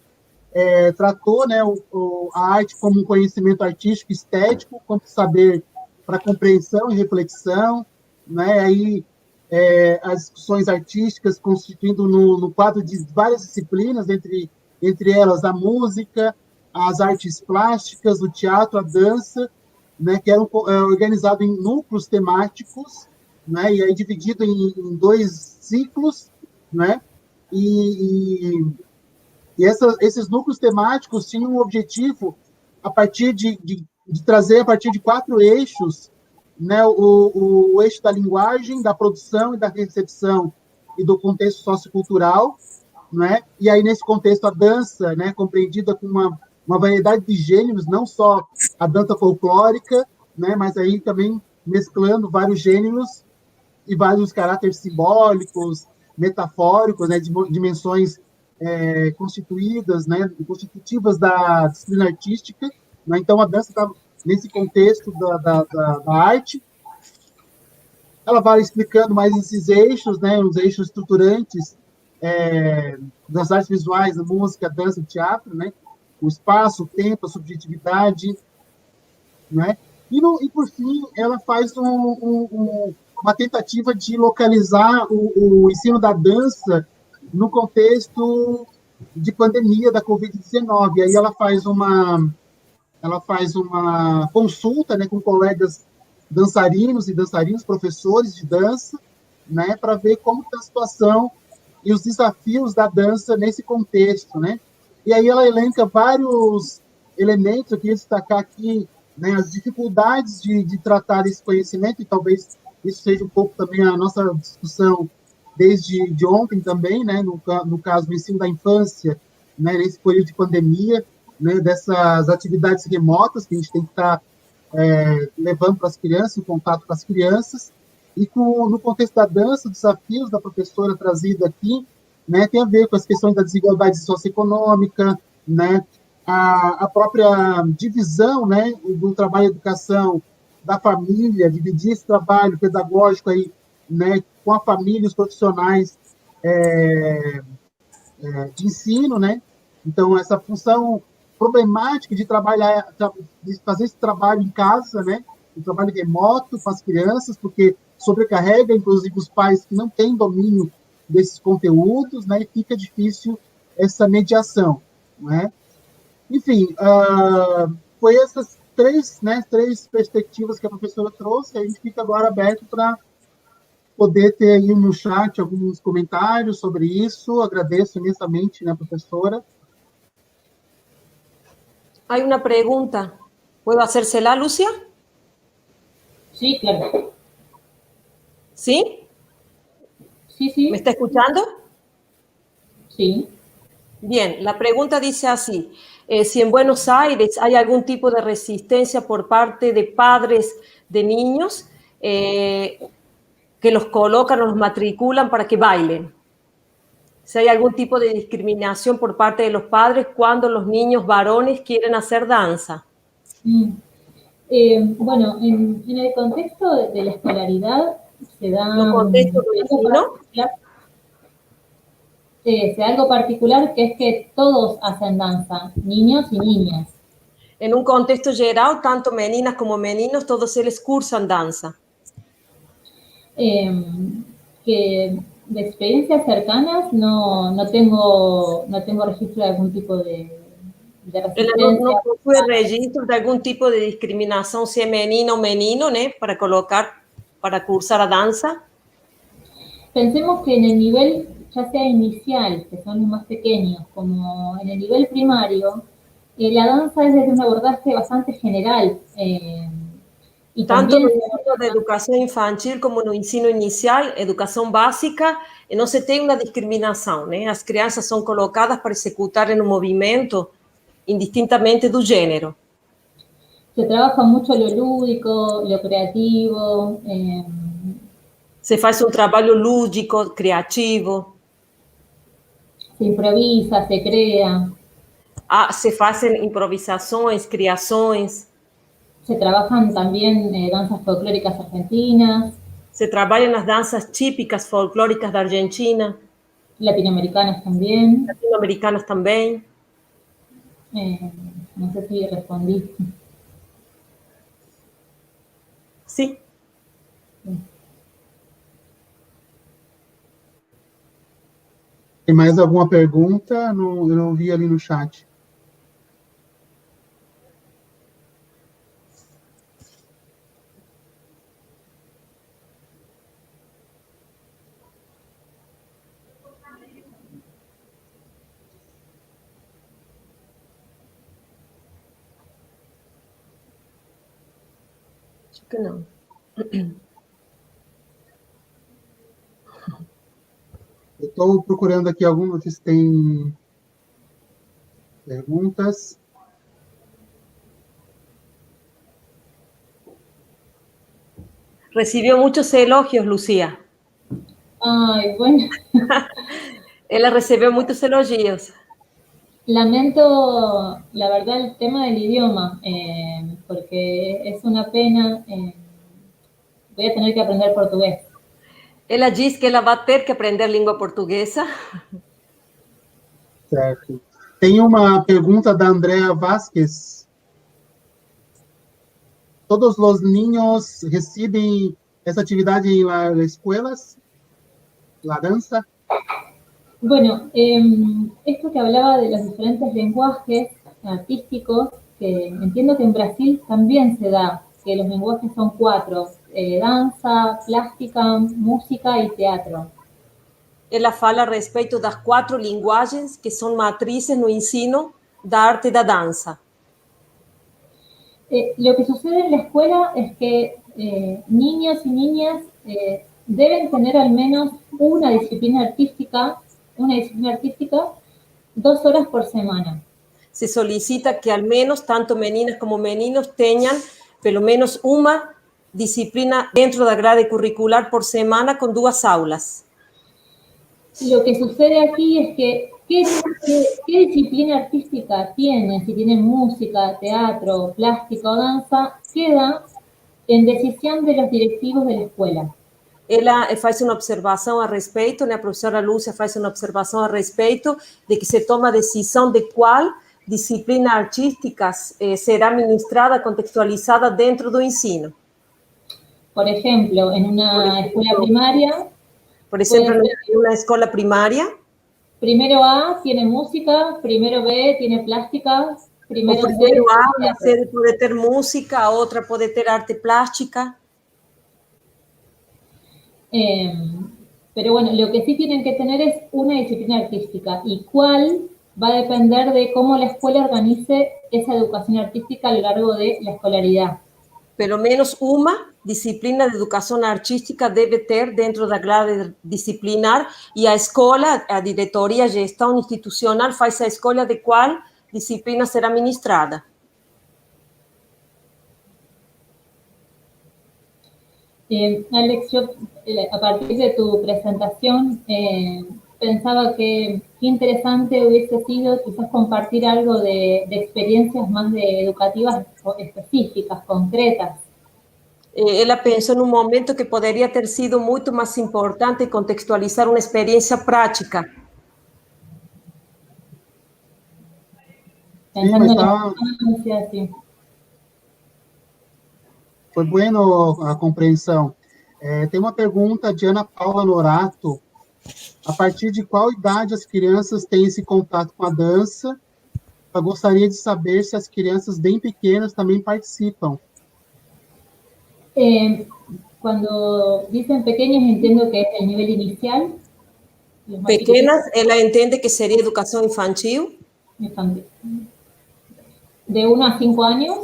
Speaker 2: tratou, né, a arte como um conhecimento artístico estético, como saber para compreensão e reflexão, né? Aí as discussões artísticas constituindo no quadro de várias disciplinas, entre elas a música, as artes plásticas, o teatro, a dança, né, que eram organizados em núcleos temáticos, né, e aí dividido em 2 ciclos, né, e esses núcleos temáticos tinham um objetivo a partir de trazer, a partir de 4 eixos, né, o eixo da linguagem, da produção e da recepção e do contexto sociocultural, né, e aí nesse contexto a dança, né, compreendida com uma variedade de gêneros, não só a dança folclórica, né, mas aí também mesclando vários gêneros e vários caráteres simbólicos, metafóricos, né, de dimensões constituídas, né, constitutivas da disciplina artística, né? Então a dança está nesse contexto da arte. Ela vai explicando mais esses eixos, né, os eixos estruturantes das artes visuais, a música, a dança, o teatro, né, o espaço, o tempo, a subjetividade, né? E por fim, ela faz uma tentativa de localizar o ensino da dança no contexto de pandemia da Covid-19. Aí ela faz uma consulta, né, com colegas dançarinos e dançarinas, professores de dança, né, para ver como está a situação e os desafios da dança nesse contexto, né? E aí ela elenca vários elementos. Eu queria destacar aqui, né, as dificuldades de tratar esse conhecimento, e talvez isso seja um pouco também a nossa discussão desde ontem também, né, no caso do ensino da infância, né, nesse período de pandemia, né, dessas atividades remotas que a gente tem que estar levando para as crianças, em contato com as crianças, e no contexto da dança, os desafios da professora trazido aqui, né, tem a ver com as questões da desigualdade socioeconômica, né, a própria divisão, né, do trabalho de educação da família, dividir esse trabalho pedagógico aí, né, com a família e os profissionais de ensino, né? Então, essa função problemática de trabalhar, de fazer esse trabalho em casa, né? Um trabalho remoto com as crianças, porque sobrecarrega, inclusive, os pais que não têm domínio desses conteúdos, né? E fica difícil essa mediação, né? Enfim, foi essas três perspectivas que a professora trouxe. A gente fica agora aberto para poder ter aí no chat alguns comentários sobre isso. Agradeço imensamente, né, professora.
Speaker 4: Hay una pregunta. ¿Puedo hacérsela, Lucia?
Speaker 3: Sí, claro.
Speaker 4: ¿Sí?
Speaker 3: Sí, sí.
Speaker 4: ¿Me está escuchando?
Speaker 3: Sí.
Speaker 4: Bien, la pregunta dice así, si en Buenos Aires hay algún tipo de resistencia por parte de padres de niños que los colocan o los matriculan para que bailen. Si hay algún tipo de discriminación por parte de los padres cuando los niños varones quieren hacer danza.
Speaker 3: Bueno, en el contexto de la escolaridad se da algo particular que es que todos hacen danza, niños y niñas.
Speaker 4: En un contexto general, tanto meninas como meninos, todos ellos cursan danza.
Speaker 3: Que de experiencias cercanas no tengo registro de algún tipo de resistencia.
Speaker 4: No tuve registro de algún tipo de discriminación, si es menino o menino, ¿no? Para cursar a danza.
Speaker 3: Pensemos que en el nivel, ya sea inicial, que son los más pequeños, como en el nivel primario, la danza es desde un abordaje bastante general.
Speaker 4: Y tanto en el ensino de educación infantil como en el ensino inicial, educación básica, no se tiene una discriminación, ¿no? Las crianças son colocadas para ejecutar en un movimiento indistintamente del género.
Speaker 3: Se trabaja mucho lo lúdico, lo creativo.
Speaker 4: Se hace un trabajo lúdico, creativo.
Speaker 3: Se improvisa, se crea.
Speaker 4: Se hacen improvisaciones, creaciones.
Speaker 3: Se trabajan también danzas folclóricas argentinas.
Speaker 4: Se trabajan las danzas típicas folclóricas de Argentina.
Speaker 3: Latinoamericanas también.
Speaker 4: Latinoamericanas también.
Speaker 3: No sé si respondí.
Speaker 4: Sí.
Speaker 2: Tem mais alguma pergunta? Eu não vi ali no chat.
Speaker 4: Acho que não.
Speaker 2: Eu estou procurando aqui algumas, se tem perguntas.
Speaker 4: Recibió muchos elogios, Lucía.
Speaker 3: Ay, bueno.
Speaker 4: Ella recibió muchos elogios.
Speaker 3: Lamento, la verdad, el tema del idioma, porque es una pena. Voy a tener que aprender portugués.
Speaker 4: Ela diz que ela vai ter que aprender língua portuguesa.
Speaker 2: Certo. Tem uma pergunta da Andrea Vázquez. ¿Todos los niños reciben esa actividad en las escuelas? ¿La danza?
Speaker 3: Bueno, esto que hablaba de los diferentes lenguajes artísticos, que entiendo que en Brasil también se da, que los lenguajes son 4, danza, plástica, música y teatro.
Speaker 4: Ela fala a respeito das 4 linguagens que são matrizes no ensino da arte da dança.
Speaker 3: Lo que sucede en la escuela es que niños y niñas deben tener al menos una disciplina artística 2 horas por semana.
Speaker 4: Se solicita que al menos tanto meninas como meninos tengan pelo menos uma disciplina dentro da grade curricular por semana con 2 aulas.
Speaker 3: Lo que sucede aquí es que, ¿qué disciplina artística tiene? Si tiene música, teatro, plástica o danza, queda en decisión de los directivos de la escuela.
Speaker 4: Ela faz uma observação a respeito, né? A professora Lúcia faz uma observação a respeito de que se toma a decisão de qual disciplina artística será ministrada, contextualizada dentro do ensino.
Speaker 3: Por ejemplo, en una escuela primaria,
Speaker 4: Por exemplo, em uma escola primária,
Speaker 3: primero A tiene música, primero B tiene plástica, primero
Speaker 4: o
Speaker 3: C
Speaker 4: primeiro A,
Speaker 3: tiene
Speaker 4: uma série pode ter música, a outra pode ter arte plástica.
Speaker 3: Pero bueno, lo que sí tienen que tener es una disciplina artística y cuál va a depender de cómo la escuela organice esa educación artística a lo largo de la escolaridad.
Speaker 4: Pelo menos uma disciplina de educação artística deve ter dentro da grade disciplinar e a escola, a diretoria, a gestão institucional faz a escolha de qual disciplina será ministrada.
Speaker 3: Alex, yo a partir de tu presentación pensaba que qué interesante hubiese sido quizás compartir algo de experiencias más educativas específicas, concretas.
Speaker 4: Ela pensou num momento que poderia ter sido muito mais importante contextualizar uma experiência prática.
Speaker 3: Pensando en la infancia, sí.
Speaker 2: Foi bueno a compreensão. Tem uma pergunta de Ana Paula Norato. A partir de qual idade as crianças têm esse contato com a dança? Eu gostaria de saber se as crianças bem pequenas também participam.
Speaker 3: Cuando dicen pequeños entiendo que es el nivel inicial.
Speaker 4: Pequenas, ela entende que seria educação infantil.
Speaker 3: Infantil. ¿De 1 a 5 años?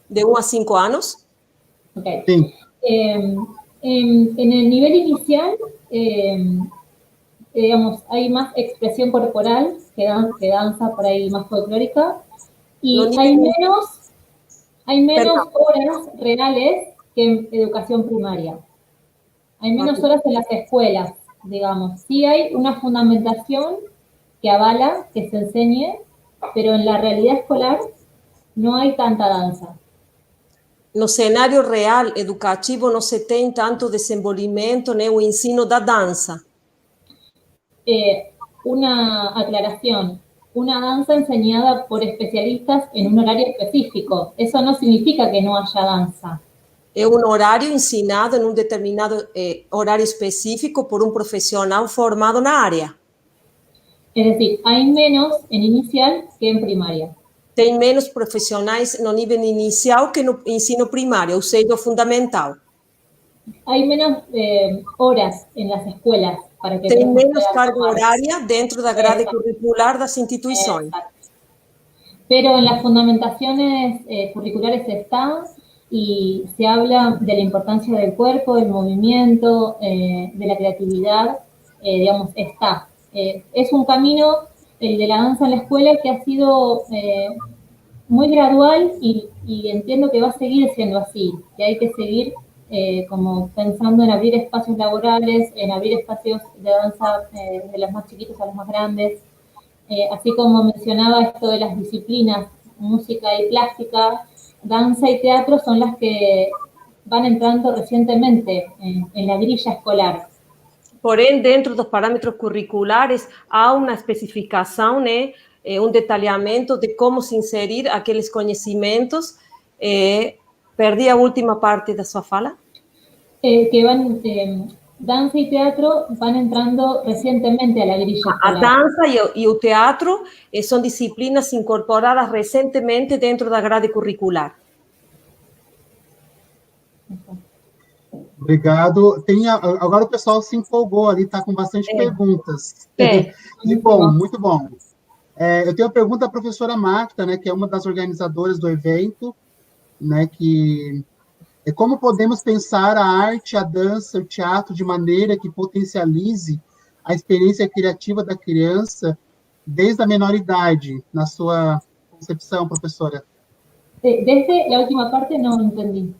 Speaker 4: De 1 a 5 anos.
Speaker 3: Okay.
Speaker 2: Sí.
Speaker 3: En el nivel inicial, digamos, hay más expresión corporal que danza por ahí más folclórica y hay menos horas reales que en educación primaria. Hay menos horas en las escuelas, digamos. Sí hay una fundamentación que avala que se enseñe, pero en la realidad escolar no hay tanta danza.
Speaker 4: No cenário real educativo não se tem tanto desenvolvimento, né, o ensino da dança.
Speaker 3: Una aclaración, una danza enseñada por especialistas en un horario específico. Eso no significa que no haya danza.
Speaker 4: É um horário ensinado em um determinado horário específico por um profissional formado na área.
Speaker 3: Es decir, hay menos en inicial que en primaria.
Speaker 4: Tem menos profissionais no nível inicial que no ensino primário, ou seja, o fundamental.
Speaker 3: Hay menos horas en las escuelas para que
Speaker 4: tem menos carga horária dentro da grade curricular das instituições.
Speaker 3: Pero en las fundamentaciones curriculares está y se habla de la importancia del cuerpo, del movimiento, de la creatividad, digamos, está. Es un camino, el de la danza en la escuela, que ha sido muy gradual y entiendo que va a seguir siendo así, que hay que seguir como pensando en abrir espacios laborales, en abrir espacios de danza de los más chiquitos a los más grandes, así como mencionaba esto de las disciplinas, música y plástica, danza y teatro son las que van entrando recientemente en la grilla escolar.
Speaker 4: Porém, dentro dos parâmetros curriculares, há uma especificação, né, detalhamento de como se inserir aqueles conhecimentos. Perdi a última parte da sua fala.
Speaker 3: Que van, danza y teatro van entrando recientemente a la grilla escolar.
Speaker 4: A dança e o teatro são disciplinas incorporadas recentemente dentro da grade curricular.
Speaker 2: Obrigado. Agora o pessoal se empolgou ali, está com bastante perguntas. Muito bom. Eu tenho uma pergunta da professora Marta, né, que é uma das organizadoras do evento, né, que como podemos pensar a arte, a dança, o teatro de maneira que potencialize a experiência criativa da criança desde a menor idade, na sua concepção, professora?
Speaker 3: Desde la última parte no entendí.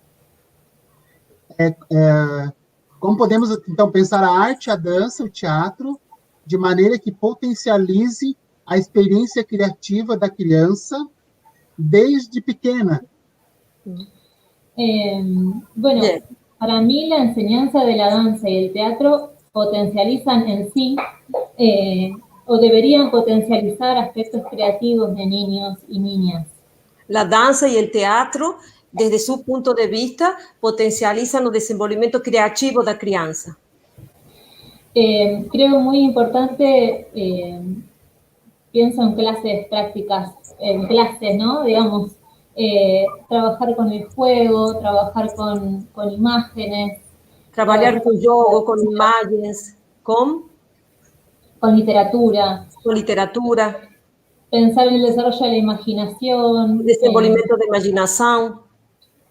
Speaker 2: Como podemos, então, pensar a arte, a dança, o teatro, de maneira que potencialize a experiência criativa da criança desde pequena?
Speaker 3: Bueno,
Speaker 4: Bien.
Speaker 3: para mí la enseñanza de la danza y el teatro potencializan en sí, o deberían potencializar aspectos creativos de niños y niñas.
Speaker 4: La danza y el teatro, desde su punto de vista, potencializan o desenvolvimento criativo da criança.
Speaker 3: Creo muy importante, pienso en clases prácticas, en clases, ¿no? Digamos, trabajar con el juego, trabajar con imágenes.
Speaker 4: Trabalhar com jogo, com imagens, com
Speaker 3: literatura.
Speaker 4: Com literatura.
Speaker 3: Pensar en el desarrollo de la imaginación.
Speaker 4: Desenvolvimento da imaginação.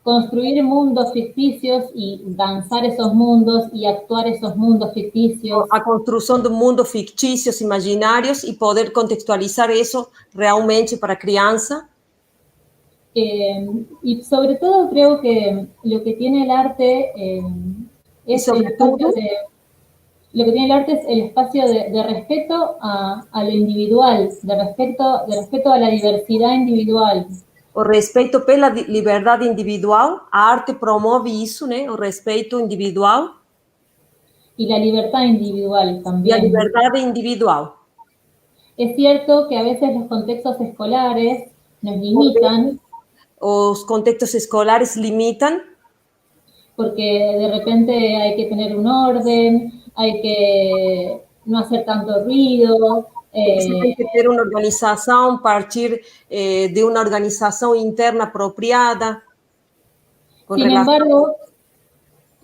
Speaker 3: Construir mundos ficticios y danzar esos mundos y actuar esos mundos ficticios.
Speaker 4: A construção de mundos fictícios, imaginários e poder contextualizar isso realmente para a criança.
Speaker 3: Y sobre todo creo que lo que tiene el arte es el espacio lo que tiene el arte es el espacio de respeto a lo individual, de respeto a la diversidad individual.
Speaker 4: O respeito pela liberdade individual, a arte promove isso, né? O respeito individual.
Speaker 3: Y la libertad individual también.
Speaker 4: Y la libertad individual.
Speaker 3: Es cierto que a veces los contextos escolares nos limitan.
Speaker 4: Los contextos escolares limitan.
Speaker 3: Porque de repente hay que tener un orden, hay que no hacer tanto ruido.
Speaker 4: Você tem que ter uma organização, partir de uma organização interna apropriada.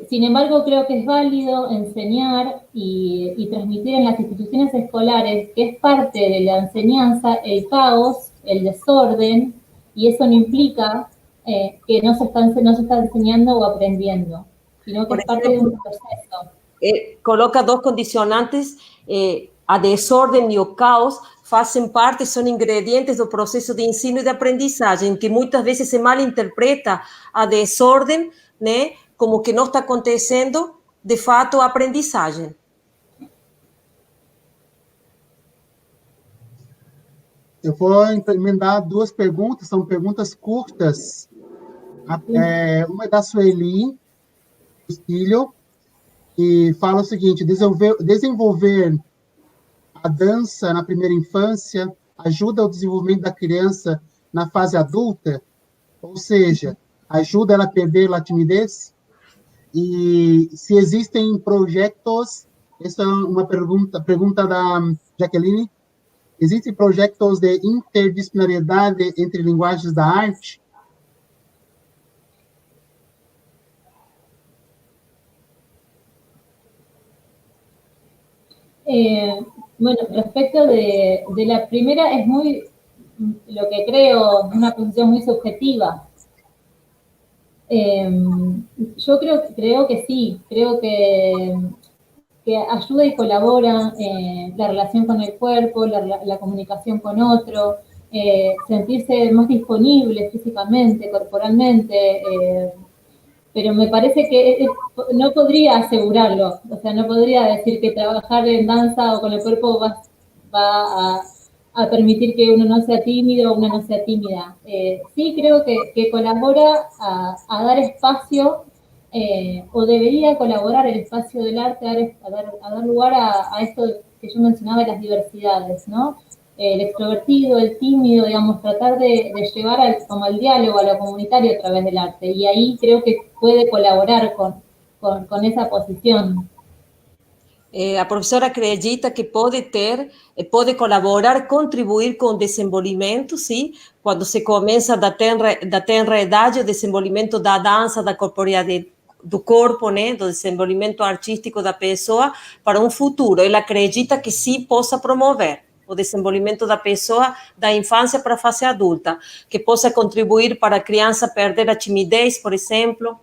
Speaker 3: Sin embargo, creo que es válido enseñar y transmitir en las instituciones escolares que es parte de la enseñanza el caos, el desorden, y eso no implica que no se está enseñando o aprendiendo, sino que es parte de un proceso.
Speaker 4: Coloca dos condicionantes, a desordem e o caos fazem parte, são ingredientes do processo de ensino e de aprendizagem, que muitas vezes se malinterpreta a desordem, né, como que não está acontecendo, de fato, a aprendizagem.
Speaker 2: Eu vou emendar duas perguntas, são perguntas curtas. Uma é da Sueli Castilho, e fala o seguinte: desenvolver a dança na primeira infância ajuda o desenvolvimento da criança na fase adulta? Ou seja, ajuda ela a perder a timidez? E se existem projetos, essa é uma pergunta da Jaqueline, existem projetos de interdisciplinariedade entre linguagens da arte?
Speaker 3: Bueno, respecto de la primera, es lo que creo, una posición muy subjetiva. Yo creo que sí, creo que ayuda y colabora la relación con el cuerpo, la comunicación con otro, sentirse más disponible físicamente, corporalmente, pero me parece que no podría asegurarlo, o sea, no podría decir que trabajar en danza o con el cuerpo va a permitir que uno no sea tímido o una no sea tímida. Sí creo que colabora a dar espacio, o debería colaborar el espacio del arte a dar lugar a esto que yo mencionaba de las diversidades, ¿no? El extrovertido, el tímido, digamos, tratar de llevar como al diálogo, a lo comunitario a través del arte. Y ahí creo que puede colaborar con esa posición.
Speaker 4: A professora acredita que pode colaborar, contribuir com o desenvolvimento, sim, quando se começa da tenra idade, o desenvolvimento da dança, da corporeidade do corpo, né, do desenvolvimento artístico da pessoa para um futuro. Ela acredita que sim possa promover o desenvolvimento da pessoa da infância para a fase adulta, que possa contribuir para a criança perder a timidez, por exemplo.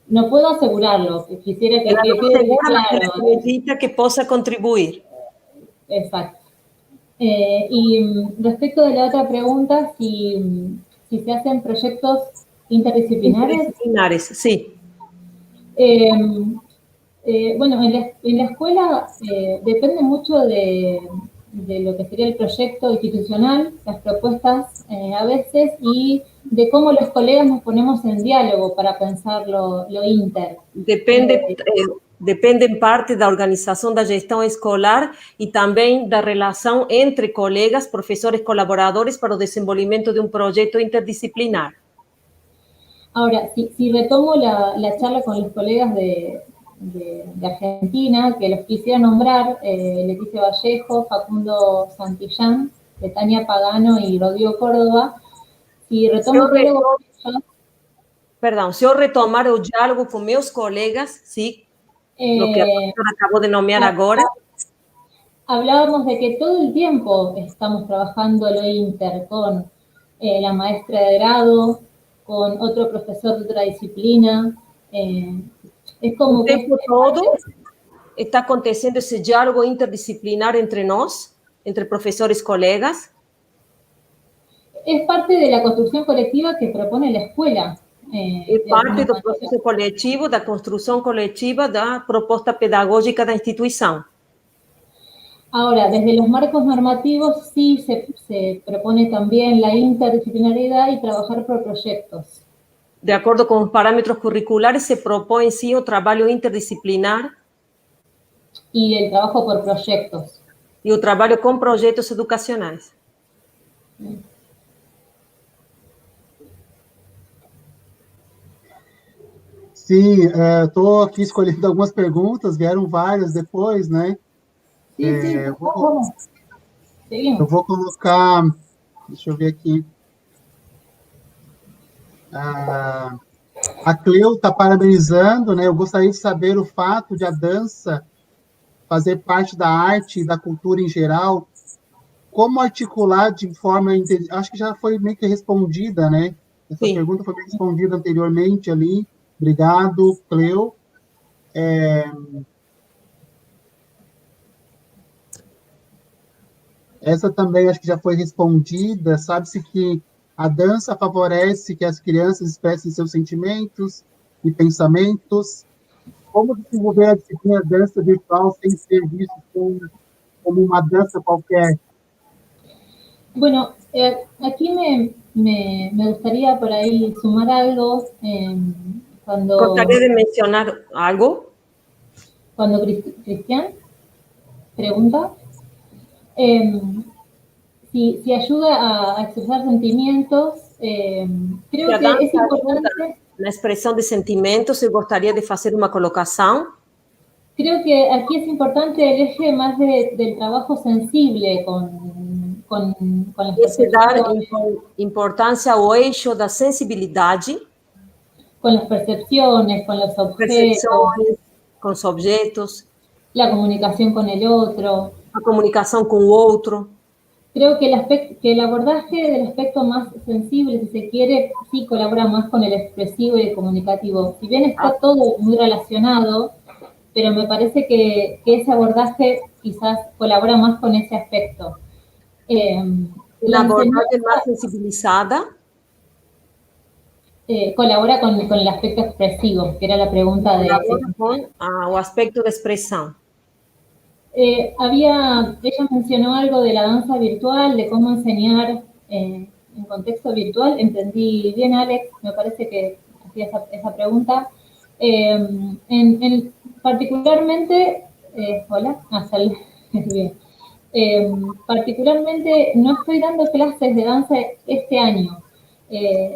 Speaker 3: No puedo asegurarlo, quisiera que quede claro.
Speaker 4: Acredita que possa contribuir.
Speaker 3: Exacto. Respecto de la otra pregunta, si se hacen proyectos interdisciplinares.
Speaker 4: Interdisciplinares, sí.
Speaker 3: Bueno, en la escuela depende mucho de lo que sería el proyecto institucional, las propuestas a veces, y de cómo los colegas nos ponemos en diálogo para pensar lo inter.
Speaker 4: Depende em parte da organização da gestão escolar e também da relação entre colegas, professores, colaboradores para o desenvolvimento de um projeto interdisciplinar.
Speaker 3: Ahora, si retomo la charla con los colegas de Argentina, que los quisiera nombrar, Leticia Vallejo, Facundo Santillán, Betania Pagano y Rodrigo Córdoba, si retomo el diálogo con ellos...
Speaker 4: Perdão, se eu retomar o diálogo com meus colegas, sim, lo que a professora acabou de nomear agora.
Speaker 3: Hablábamos de que todo el tiempo estamos trabajando lo inter con la maestra de grado, con otro profesor de otra disciplina. Es como
Speaker 4: o tempo todo está acontecendo esse diálogo interdisciplinar entre nós, entre professores e colegas.
Speaker 3: Es parte de la construcción colectiva que propone la escuela.
Speaker 4: É parte do processo coletivo, da construção coletiva da proposta pedagógica da instituição.
Speaker 3: Ahora, desde los marcos normativos sí se propone también la interdisciplinariedad y trabajar por proyectos.
Speaker 4: De acordo com os parâmetros curriculares, se propõe sim o trabalho interdisciplinar
Speaker 3: y el trabajo por proyectos.
Speaker 4: E o trabalho com projetos educacionais.
Speaker 2: Sim, estou aqui escolhendo algumas perguntas, vieram várias depois, né?
Speaker 3: Sim,
Speaker 2: eu vou colocar, deixa eu ver aqui. A Cleo está parabenizando, né? Eu gostaria de saber o fato de a dança fazer parte da arte e da cultura em geral. Como articular de forma... Acho que já foi meio que respondida, né? Essa pergunta foi respondida anteriormente ali. Obrigado, Cleo. Essa também acho que já foi respondida. Sabe-se que a dança favorece que as crianças expressem seus sentimentos e pensamentos. Como desenvolver a disciplina dança virtual sem ser visto como uma dança qualquer?
Speaker 3: Bueno, aquí me gustaría por ahí sumar algo.
Speaker 4: Gostaria de mencionar algo.
Speaker 3: Cuando Cristian pregunta si ayuda a expresar sentimientos, creo que es importante...
Speaker 4: Na expressão de sentimentos, eu gostaria de fazer uma colocação.
Speaker 3: Creo que aquí es importante el eje más del trabajo sensible con las
Speaker 4: Esse dar importância ao eixo da sensibilidade.
Speaker 3: Con las percepciones, con los objetos.
Speaker 4: Com os objetos.
Speaker 3: La comunicación con el otro.
Speaker 4: A comunicação com o outro.
Speaker 3: Creo que el abordaje del aspecto más sensible, si se quiere, sí colabora más con el expresivo y el comunicativo. Si bien está todo muy relacionado, pero me parece que ese abordaje quizás colabora más con ese aspecto.
Speaker 4: La abordaje más sensibilizada
Speaker 3: colabora con el aspecto expresivo, que era la pregunta de...
Speaker 4: Con el aspecto de expresión.
Speaker 3: Ella mencionó algo de la danza virtual, de cómo enseñar en contexto virtual. Entendí bien, Alex, me parece que hacía esa pregunta. Particularmente, hola, bien. Particularmente no estoy dando clases de danza este año.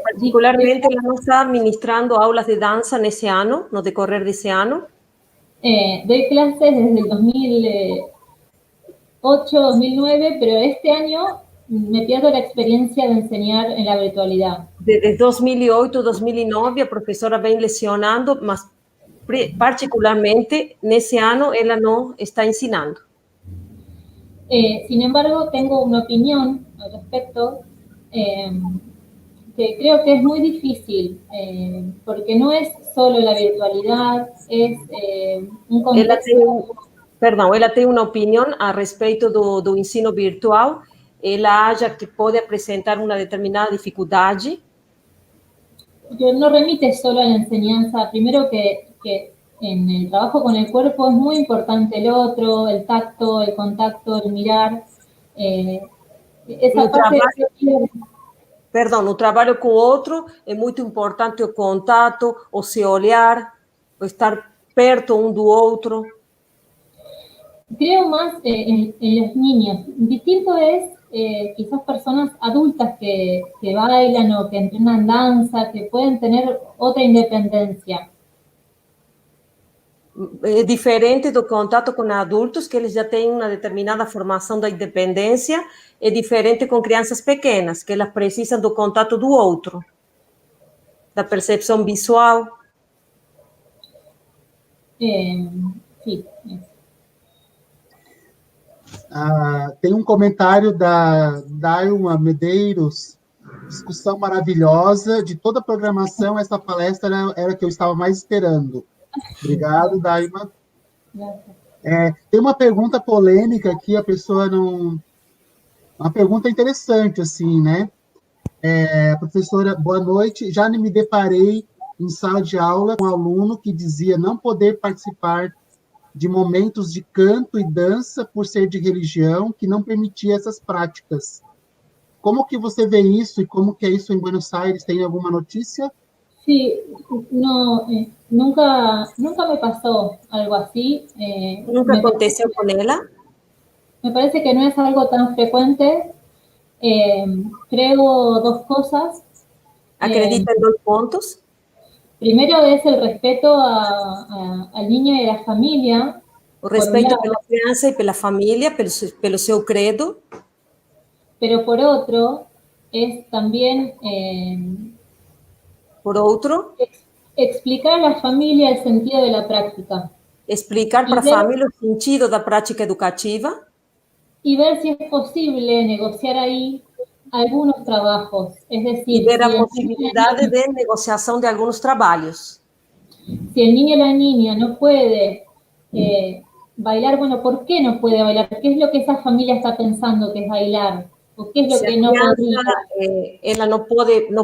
Speaker 4: Particularmente no está administrando aulas de danza nesse ano, no decorrer desse ano.
Speaker 3: Doy clases desde el 2008, 2009, pero este año me pierdo la experiencia de enseñar en la virtualidad.
Speaker 4: Desde 2008, 2009, a professora vem lecionando, mas particularmente nesse ano ela não está ensinando.
Speaker 3: Sin embargo, tengo una opinión al respecto que creo que es muy difícil, porque no es solo la virtualidad, es un contexto...
Speaker 4: Perdão, ela tem uma opinião a respeito do ensino virtual. Ela acha que pode apresentar uma determinada dificuldade.
Speaker 3: Que no remite solo a la enseñanza, primero que en el trabajo con el cuerpo es muy importante el otro, el tacto, el contacto, el mirar. Esa parte...
Speaker 4: Perdão, no trabalho com o outro é muito importante o contato, o se olhar, o estar perto um do outro.
Speaker 3: Creo más en los niños. Distinto es quizás personas adultas que bailan o que entrenan danza, que pueden tener otra independencia.
Speaker 4: É diferente do contato com adultos, que eles já têm uma determinada formação da independência, é diferente com crianças pequenas, que elas precisam do contato do outro, da percepção visual.
Speaker 3: Sí.
Speaker 2: Tem um comentário da Dailma Medeiros, discussão maravilhosa, de toda a programação, essa palestra era a que eu estava mais esperando. Obrigado, Daima. Tem uma pergunta polêmica aqui, a pessoa não... Uma pergunta interessante, assim, né? Professora, boa noite. Já me deparei em sala de aula com um aluno que dizia não poder participar de momentos de canto e dança por ser de religião, que não permitia essas práticas. Como que você vê isso e como que é isso em Buenos Aires? Tem alguma notícia?
Speaker 3: Sí, no, nunca me pasó algo así.
Speaker 4: Nunca aconteceu com ela?
Speaker 3: Me parece que no es algo tan frecuente. Creo dos cosas.
Speaker 4: Acredita en 2 pontos.
Speaker 3: Primero es el respeto al niño y a la familia.
Speaker 4: O respeito pela criança e pela família, pelo seu credo.
Speaker 3: Pero por otro, es también...
Speaker 4: por outro,
Speaker 3: explicar a la familia el sentido de la práctica.
Speaker 4: Explicar para a família o sentido da prática educativa.
Speaker 3: Y ver si es posible negociar ahí algunos trabajos. Es decir,
Speaker 4: y ver a posibilidade de negociação de algunos trabalhos.
Speaker 3: Si el niño o la niña no puede bailar, bueno, ¿por qué no puede bailar? ¿Qué es lo que esa familia está pensando que es bailar? ¿O qué es lo que no podría?
Speaker 4: Ela não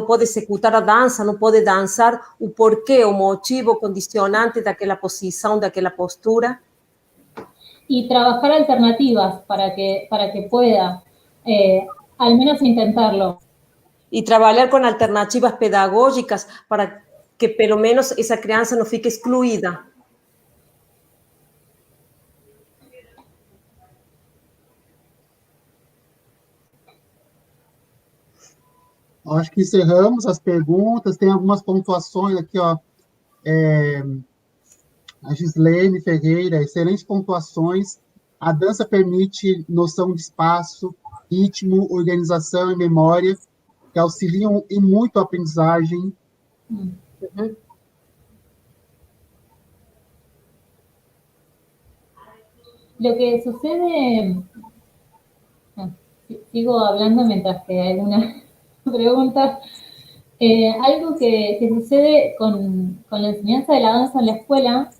Speaker 4: pode executar a dança, não pode dançar, o porquê, o motivo, o condicionante daquela posição, daquela postura.
Speaker 3: Y trabajar alternativas para que pueda al menos intentarlo.
Speaker 4: Y trabalhar com alternativas pedagógicas para que pelo menos essa criança não fique excluída.
Speaker 2: Acho que encerramos as perguntas, tem algumas pontuações aqui, ó. A Gislene Ferreira, excelentes pontuações. A dança permite noção de espaço, ritmo, organização e memória, que auxiliam em muito a aprendizagem.
Speaker 3: Uhum. Lo que sucede... sigo hablando mientras que hay una pregunta. Algo que sucede con la enseñanza de la danza en la escuela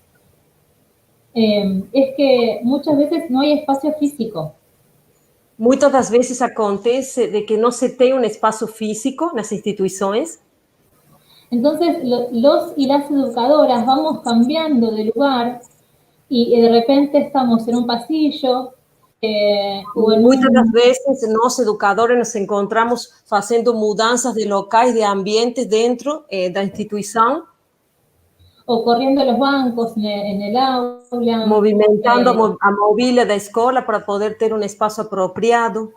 Speaker 3: es que muchas veces no hay espacio físico.
Speaker 4: Muitas das vezes acontece de que não se tem um espaço físico nas instituições.
Speaker 3: Entonces, los y las educadoras vamos cambiando de lugar y de repente estamos en un pasillo.
Speaker 4: Muitas das vezes, nós, educadores, nos encontramos fazendo mudanças de locais, de ambientes dentro da instituição.
Speaker 3: O corriendo los bancos en el aula.
Speaker 4: Movimentando a mobília da escola para poder ter um espaço apropriado.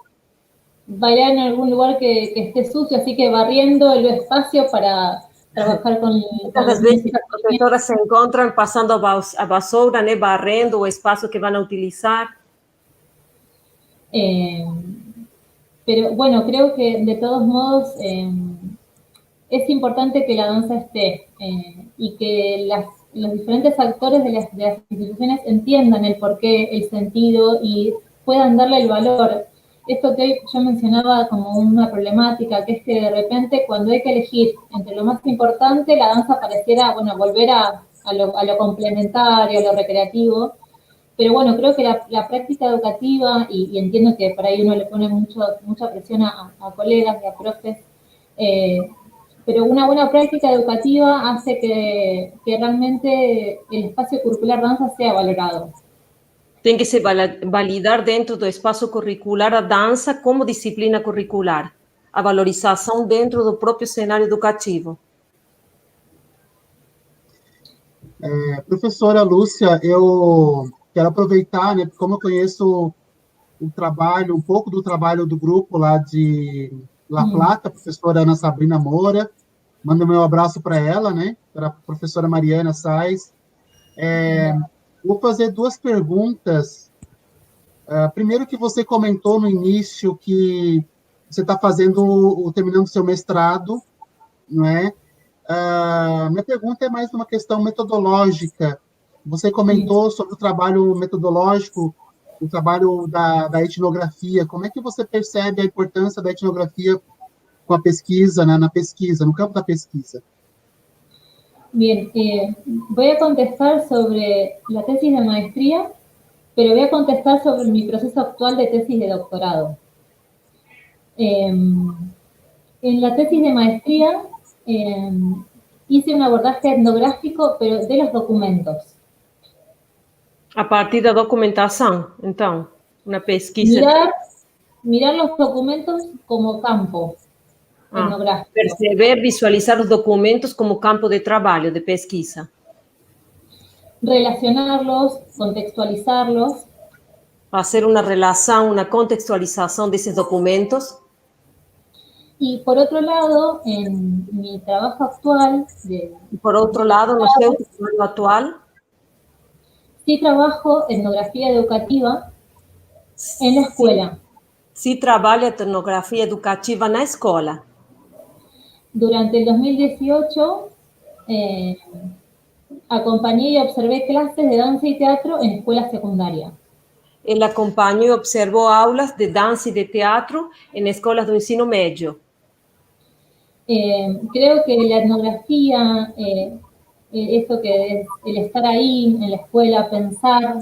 Speaker 3: Bailar en algún lugar que esté sucio, así que barriendo el espacio para trabajar con...
Speaker 4: Muitas vezes as professoras se encontram passando a vassoura, né, barrendo o espaço que vão utilizar.
Speaker 3: Pero bueno, creo que de todos modos es importante que la danza esté y que los diferentes actores de las instituciones entiendan el porqué, el sentido y puedan darle el valor. Esto que yo mencionaba como una problemática, que es que de repente cuando hay que elegir entre lo más importante, la danza pareciera, bueno, volver a lo complementario, a lo recreativo, pero bueno, creo que la práctica educativa, y entiendo que por ahí uno le pone mucha presión a colegas y a profes, pero una buena práctica educativa hace que realmente el espacio curricular danza sea valorado.
Speaker 4: Tem que se validar dentro do espaço curricular a dança como disciplina curricular, a valorização dentro do próprio cenário educativo.
Speaker 2: Professora Lúcia, eu quero aproveitar, né, como eu conheço o trabalho, um pouco do trabalho do grupo lá de La Plata, a professora Ana Sabrina Moura, mando meu abraço para ela, né, para a professora Mariana Sais. Vou fazer duas perguntas. Primeiro, que você comentou no início que você está terminando seu mestrado, não é? Minha pergunta é mais uma questão metodológica. Você comentou sobre o trabalho metodológico, o trabalho da etnografia. Como é que você percebe a importância da etnografia com a pesquisa, na pesquisa, no campo da pesquisa?
Speaker 3: Bien, voy a contestar sobre la tesis de maestría, pero voy a contestar sobre mi proceso actual de tesis de doctorado. En la tesis de maestría hice un abordaje etnográfico, pero de los documentos.
Speaker 4: A partir da documentação, então, na pesquisa.
Speaker 3: Mirar los documentos como campo etnográfico.
Speaker 4: Perceber, visualizar os documentos como campo de trabalho, de pesquisa.
Speaker 3: Relacionarlos, contextualizarlos.
Speaker 4: Fazer uma relação, uma contextualização desses documentos.
Speaker 3: Y por otro lado, en mi trabajo actual...
Speaker 4: Por otro lado, no seu trabalho atual...
Speaker 3: Sí trabajo etnografía educativa en la escuela.
Speaker 4: Sí trabalha etnografia educativa na escola.
Speaker 3: Durante el 2018, acompañé y observé clases de danza y teatro en escuela secundaria.
Speaker 4: Ele acompanhou e observou aulas de dança e de teatro em escolas do ensino médio.
Speaker 3: Creo que la etnografía, esto que es el estar ahí en la escuela, pensar,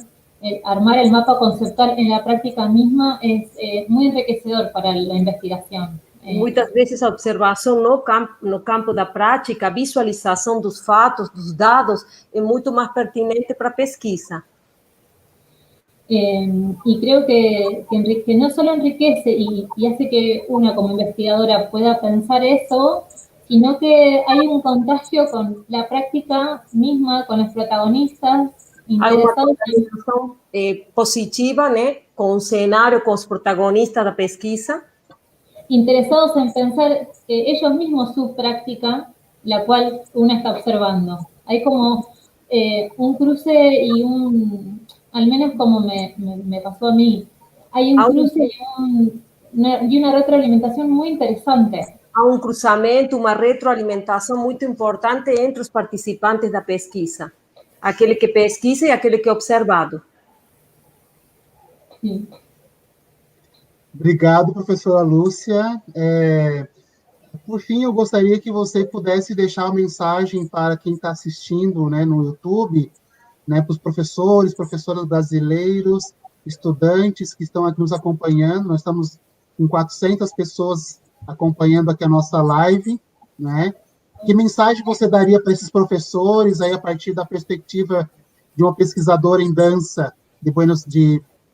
Speaker 3: armar el mapa conceptual en la práctica misma es muy enriquecedor para la investigación.
Speaker 4: Muitas vezes a observação no campo da prática, a visualização dos fatos, dos dados, é muito mais pertinente para a pesquisa.
Speaker 3: Y creo que no solo enriquece y hace que una como investigadora pueda pensar eso, sino que hay un contagio con la práctica misma, con los protagonistas interesados.
Speaker 4: Hay uma relação positiva, né, com o cenário, com os protagonistas da pesquisa.
Speaker 3: Interesados en pensar ellos mismos su práctica, la cual una está observando. Hay como un cruce y al menos como me pasó a mí, hay un cruce y una retroalimentación muy interesante.
Speaker 4: Há um cruzamento, uma retroalimentação muito importante entre os participantes da pesquisa. Aquele que pesquisa e aquele que é observado.
Speaker 3: Sim.
Speaker 2: Obrigado, professora Lúcia. Por fim, eu gostaria que você pudesse deixar uma mensagem para quem está assistindo, né, no YouTube, né, para os professores, professoras brasileiros, estudantes que estão aqui nos acompanhando. Nós estamos com 400 pessoas acompanhando aqui a nossa live, né? Que mensagem você daria para esses professores aí a partir da perspectiva de uma pesquisadora em dança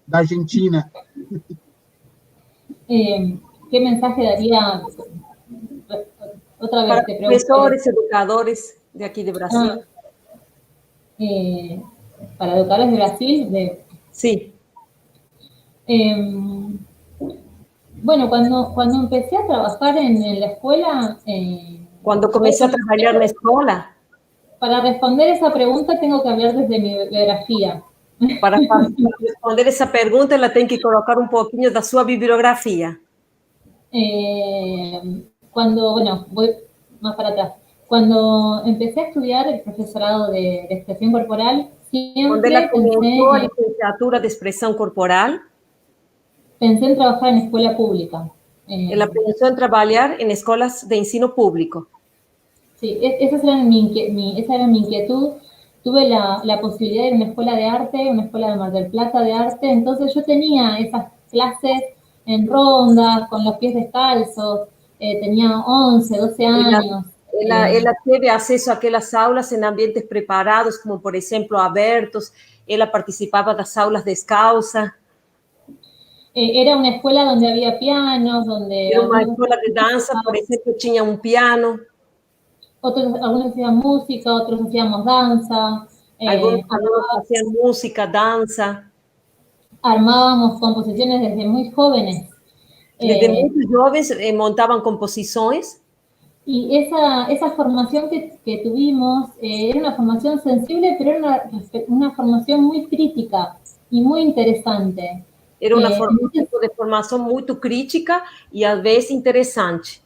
Speaker 2: da Argentina?
Speaker 3: ¿Qué mensaje daría? Otra vez
Speaker 4: para
Speaker 3: te pregunto.
Speaker 4: Profesores, educadores de aquí de Brasil.
Speaker 3: Para educadores de Brasil.
Speaker 4: Sí.
Speaker 3: Bueno, cuando empecé a trabajar en la escuela...
Speaker 4: Cuando comencé a trabajar en la escuela.
Speaker 3: Para responder esa pregunta tengo que hablar desde mi bibliografía.
Speaker 4: Para responder essa pergunta, ela tem que colocar um pouquinho da sua bibliografia.
Speaker 3: Bueno, voy más para atrás. Cuando empecé a estudiar el profesorado de expresión corporal,
Speaker 4: Quando ela começou a licenciatura de expressão corporal,
Speaker 3: pensé en trabajar en escuela pública.
Speaker 4: Ela pensou em trabalhar em escolas de ensino público.
Speaker 3: Sí, esa era mi inquietud. tuve la posibilidad de ir a una escuela de arte, una escuela de Mar del Plata de arte, entonces yo tenía esas clases en rondas, con los pies descalzos, tenía 11, 12 años.
Speaker 4: Ela teve acesso àquelas aulas em ambientes preparados, como, por exemplo, abertos. Ela participava das aulas descalça.
Speaker 3: Era una escuela donde había pianos, donde
Speaker 4: Era uma
Speaker 3: algunos
Speaker 4: escola de dança, por exemplo, tinha um piano.
Speaker 3: algunos hacían música, otros hacíamos danza.
Speaker 4: Alguns alunos faziam música, dança.
Speaker 3: Armábamos composiciones desde muy jóvenes.
Speaker 4: Desde muito jovens montavam composições.
Speaker 3: Y esa formación que tuvimos era una formación sensible, pero era una formación muy crítica y muy interesante.
Speaker 4: Era um tipo de formação muito crítica e, às vezes, interessante.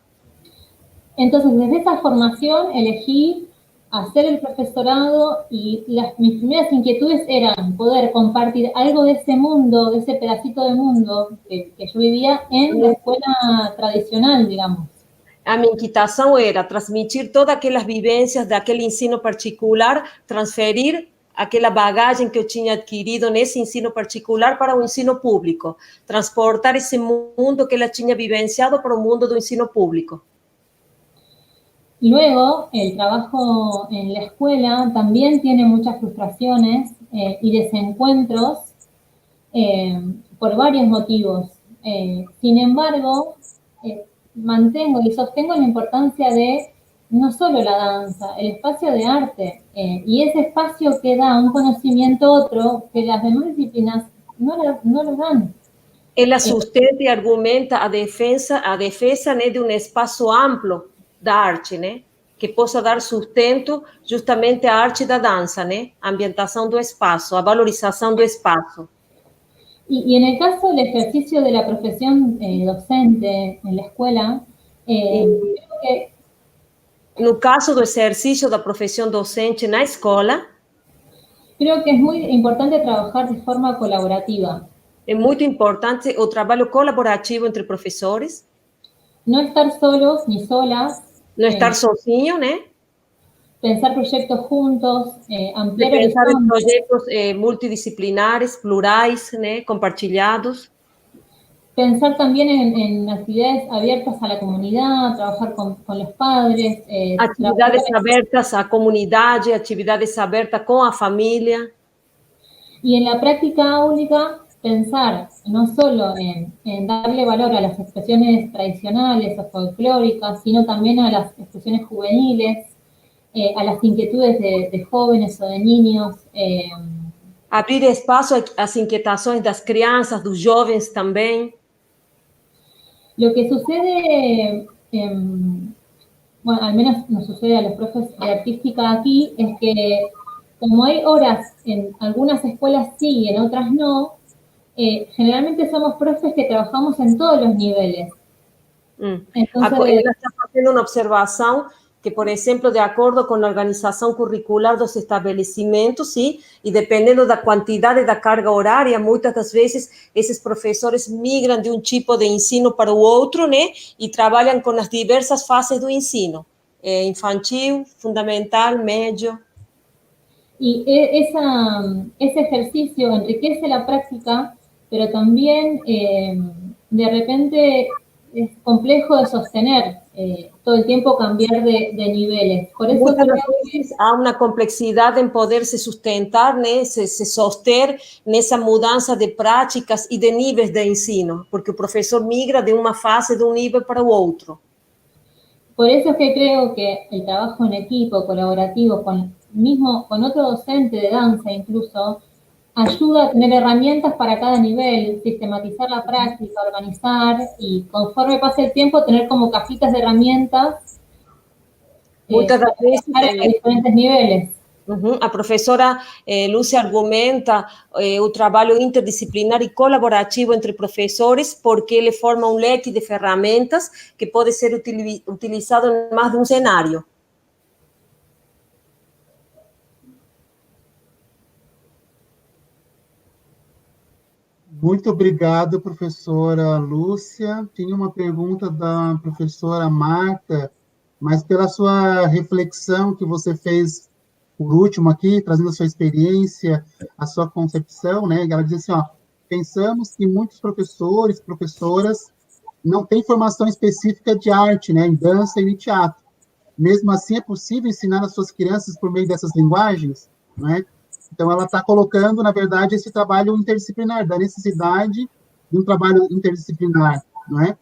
Speaker 3: Entonces, desde esa formación elegí hacer el profesorado y mis primeras inquietudes eran poder compartir algo de ese mundo, de ese pedacito de mundo que yo vivía en la escuela tradicional, digamos.
Speaker 4: A minha inquietação era transmitir todas aquelas vivências daquele ensino particular, transferir aquela bagagem que eu tinha adquirido nesse ensino particular para o ensino público, transportar esse mundo que ela tinha vivenciado para o mundo do ensino público.
Speaker 3: Luego, el trabajo en la escuela también tiene muchas frustraciones y desencuentros por varios motivos. Sin embargo, mantengo y sostengo la importancia de no solo la danza, el espacio de arte, y ese espacio que da un conocimiento otro que las demás disciplinas no lo dan.
Speaker 4: Ela sustenta e argumenta a defesa né, de um espaço amplo da arte, né, que possa dar sustento justamente à arte da dança, né, a ambientação do espaço, a valorização do espaço.
Speaker 3: Y en el caso del ejercicio de la profesión docente en la escuela, creo que
Speaker 4: no caso do exercício da profissão docente na escola,
Speaker 3: creo que es muy importante trabajar de forma colaborativa.
Speaker 4: é muito importante o trabalho colaborativo entre professores.
Speaker 3: No estar solos ni solas.
Speaker 4: Não estar sozinho, né?
Speaker 3: Pensar proyectos juntos, ampliar
Speaker 4: pensar em
Speaker 3: horizontes.
Speaker 4: projetos multidisciplinares, plurais, né? Compartilhados.
Speaker 3: Pensar también en actividades abiertas a la comunidad, trabajar con los padres.
Speaker 4: Atividades abertas à comunidade, atividades abertas com a família.
Speaker 3: Y en la práctica áulica, pensar no solo en darle valor a las expresiones tradicionales o folclóricas, sino también a las expresiones juveniles, a las inquietudes de jóvenes o de niños.
Speaker 4: Abrir espaço às inquietações das crianças, dos jovens também.
Speaker 3: Lo que sucede, bueno, al menos nos sucede a los profes de artística aquí, es que como hay horas en algunas escuelas sí y en otras no, generalmente somos profes que trabajamos en todos los niveles.
Speaker 4: Entonces, ela está fazendo uma observação que, por exemplo, de acordo com a organização curricular dos estabelecimentos, sim, e dependendo da quantidade da carga horária, muitas das vezes esses professores migram de um tipo de ensino para o outro, né, e trabalham com as diversas fases do ensino, infantil, fundamental, médio.
Speaker 3: Y ese ejercicio enriquece la práctica, pero también de repente es complejo de sostener, todo el tiempo cambiar de niveles. Por eso
Speaker 4: muitas vezes há uma complexidade em poder se sustentar, né, se soster nessa mudança de práticas e de níveis de ensino, porque o professor migra de uma fase, de um nível para o outro.
Speaker 3: Por eso es que creo que el trabajo en equipo, colaborativo, con otro docente de danza incluso, ayuda a tener herramientas para cada nivel, sistematizar la práctica, organizar y conforme pase el tiempo tener como cajitas de herramientas
Speaker 4: muitas das vezes
Speaker 3: a diferentes niveles.
Speaker 4: A professora Lúcia argumenta o trabalho interdisciplinar e colaborativo entre professores, porque ele forma um leque de ferramentas que pode ser utilizado em mais de um cenário.
Speaker 2: Muito obrigado, professora Lúcia. Tinha uma pergunta da professora Marta, mas pela sua reflexão que você fez por último aqui, trazendo a sua experiência, a sua concepção, né? Ela diz assim, ó, pensamos que muitos professores, professoras, não têm formação específica de arte, né, em dança e em teatro. Mesmo assim, é possível ensinar as suas crianças por meio dessas linguagens, né? Então, ela está colocando, na verdade, esse trabalho interdisciplinar, da necessidade de um trabalho interdisciplinar, não é?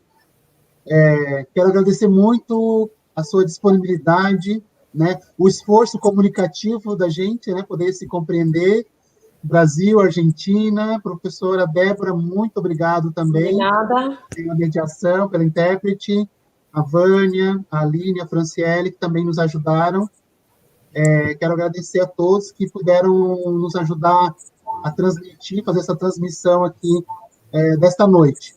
Speaker 2: Quero agradecer muito a sua disponibilidade, né? O esforço comunicativo da gente, né? Poder se compreender. Brasil, Argentina, professora Débora, muito obrigado
Speaker 4: De
Speaker 2: também
Speaker 4: nada.
Speaker 2: pela mediação, pela intérprete, a Vânia, a Aline, a Franciele, que também nos ajudaram. Quero agradecer a todos que puderam nos ajudar a transmitir, fazer essa transmissão aqui desta noite.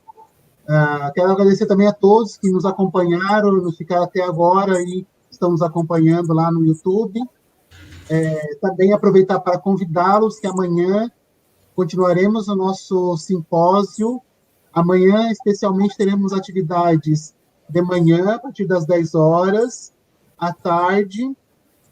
Speaker 2: Quero agradecer também a todos que nos acompanharam, nos ficaram até agora e estão nos acompanhando lá no YouTube. Também aproveitar para convidá-los que amanhã continuaremos o nosso simpósio. Amanhã, especialmente, teremos atividades de manhã, a partir das 10 horas, à tarde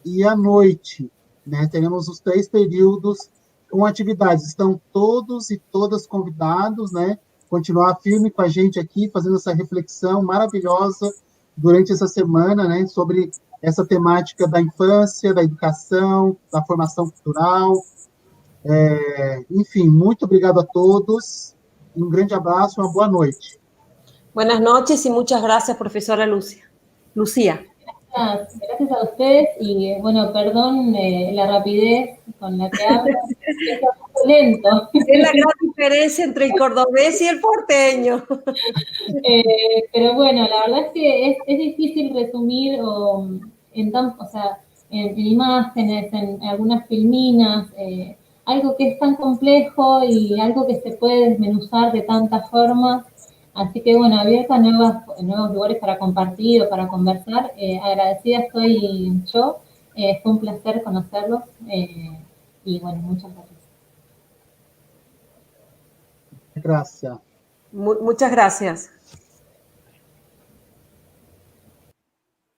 Speaker 2: e à noite, né? Teremos os 3 períodos com atividades. Estão todos e todas convidados, né? Continuar firme com a gente aqui, fazendo essa reflexão maravilhosa durante essa semana, né? Sobre essa temática da infância, da educação, da formação cultural. Enfim, muito obrigado a todos. Um grande abraço e uma boa noite.
Speaker 4: Buenas noches y muchas gracias, profesora Lucía.
Speaker 3: Gracias a ustedes y bueno, perdón la rapidez con la que hablo, es un poco lento.
Speaker 4: Es la gran diferencia entre el cordobés y el porteño.
Speaker 3: Pero bueno, la verdad es que es difícil resumir en imágenes, en algunas filminas, algo que es tan complejo y algo que se puede desmenuzar de tantas formas. Así que bueno, abierta a nuevos lugares para compartir o para conversar. Agradecida estoy yo. Fue un placer conocerlos. Y bueno, muchas gracias.
Speaker 2: Gracias.
Speaker 4: Muchas gracias.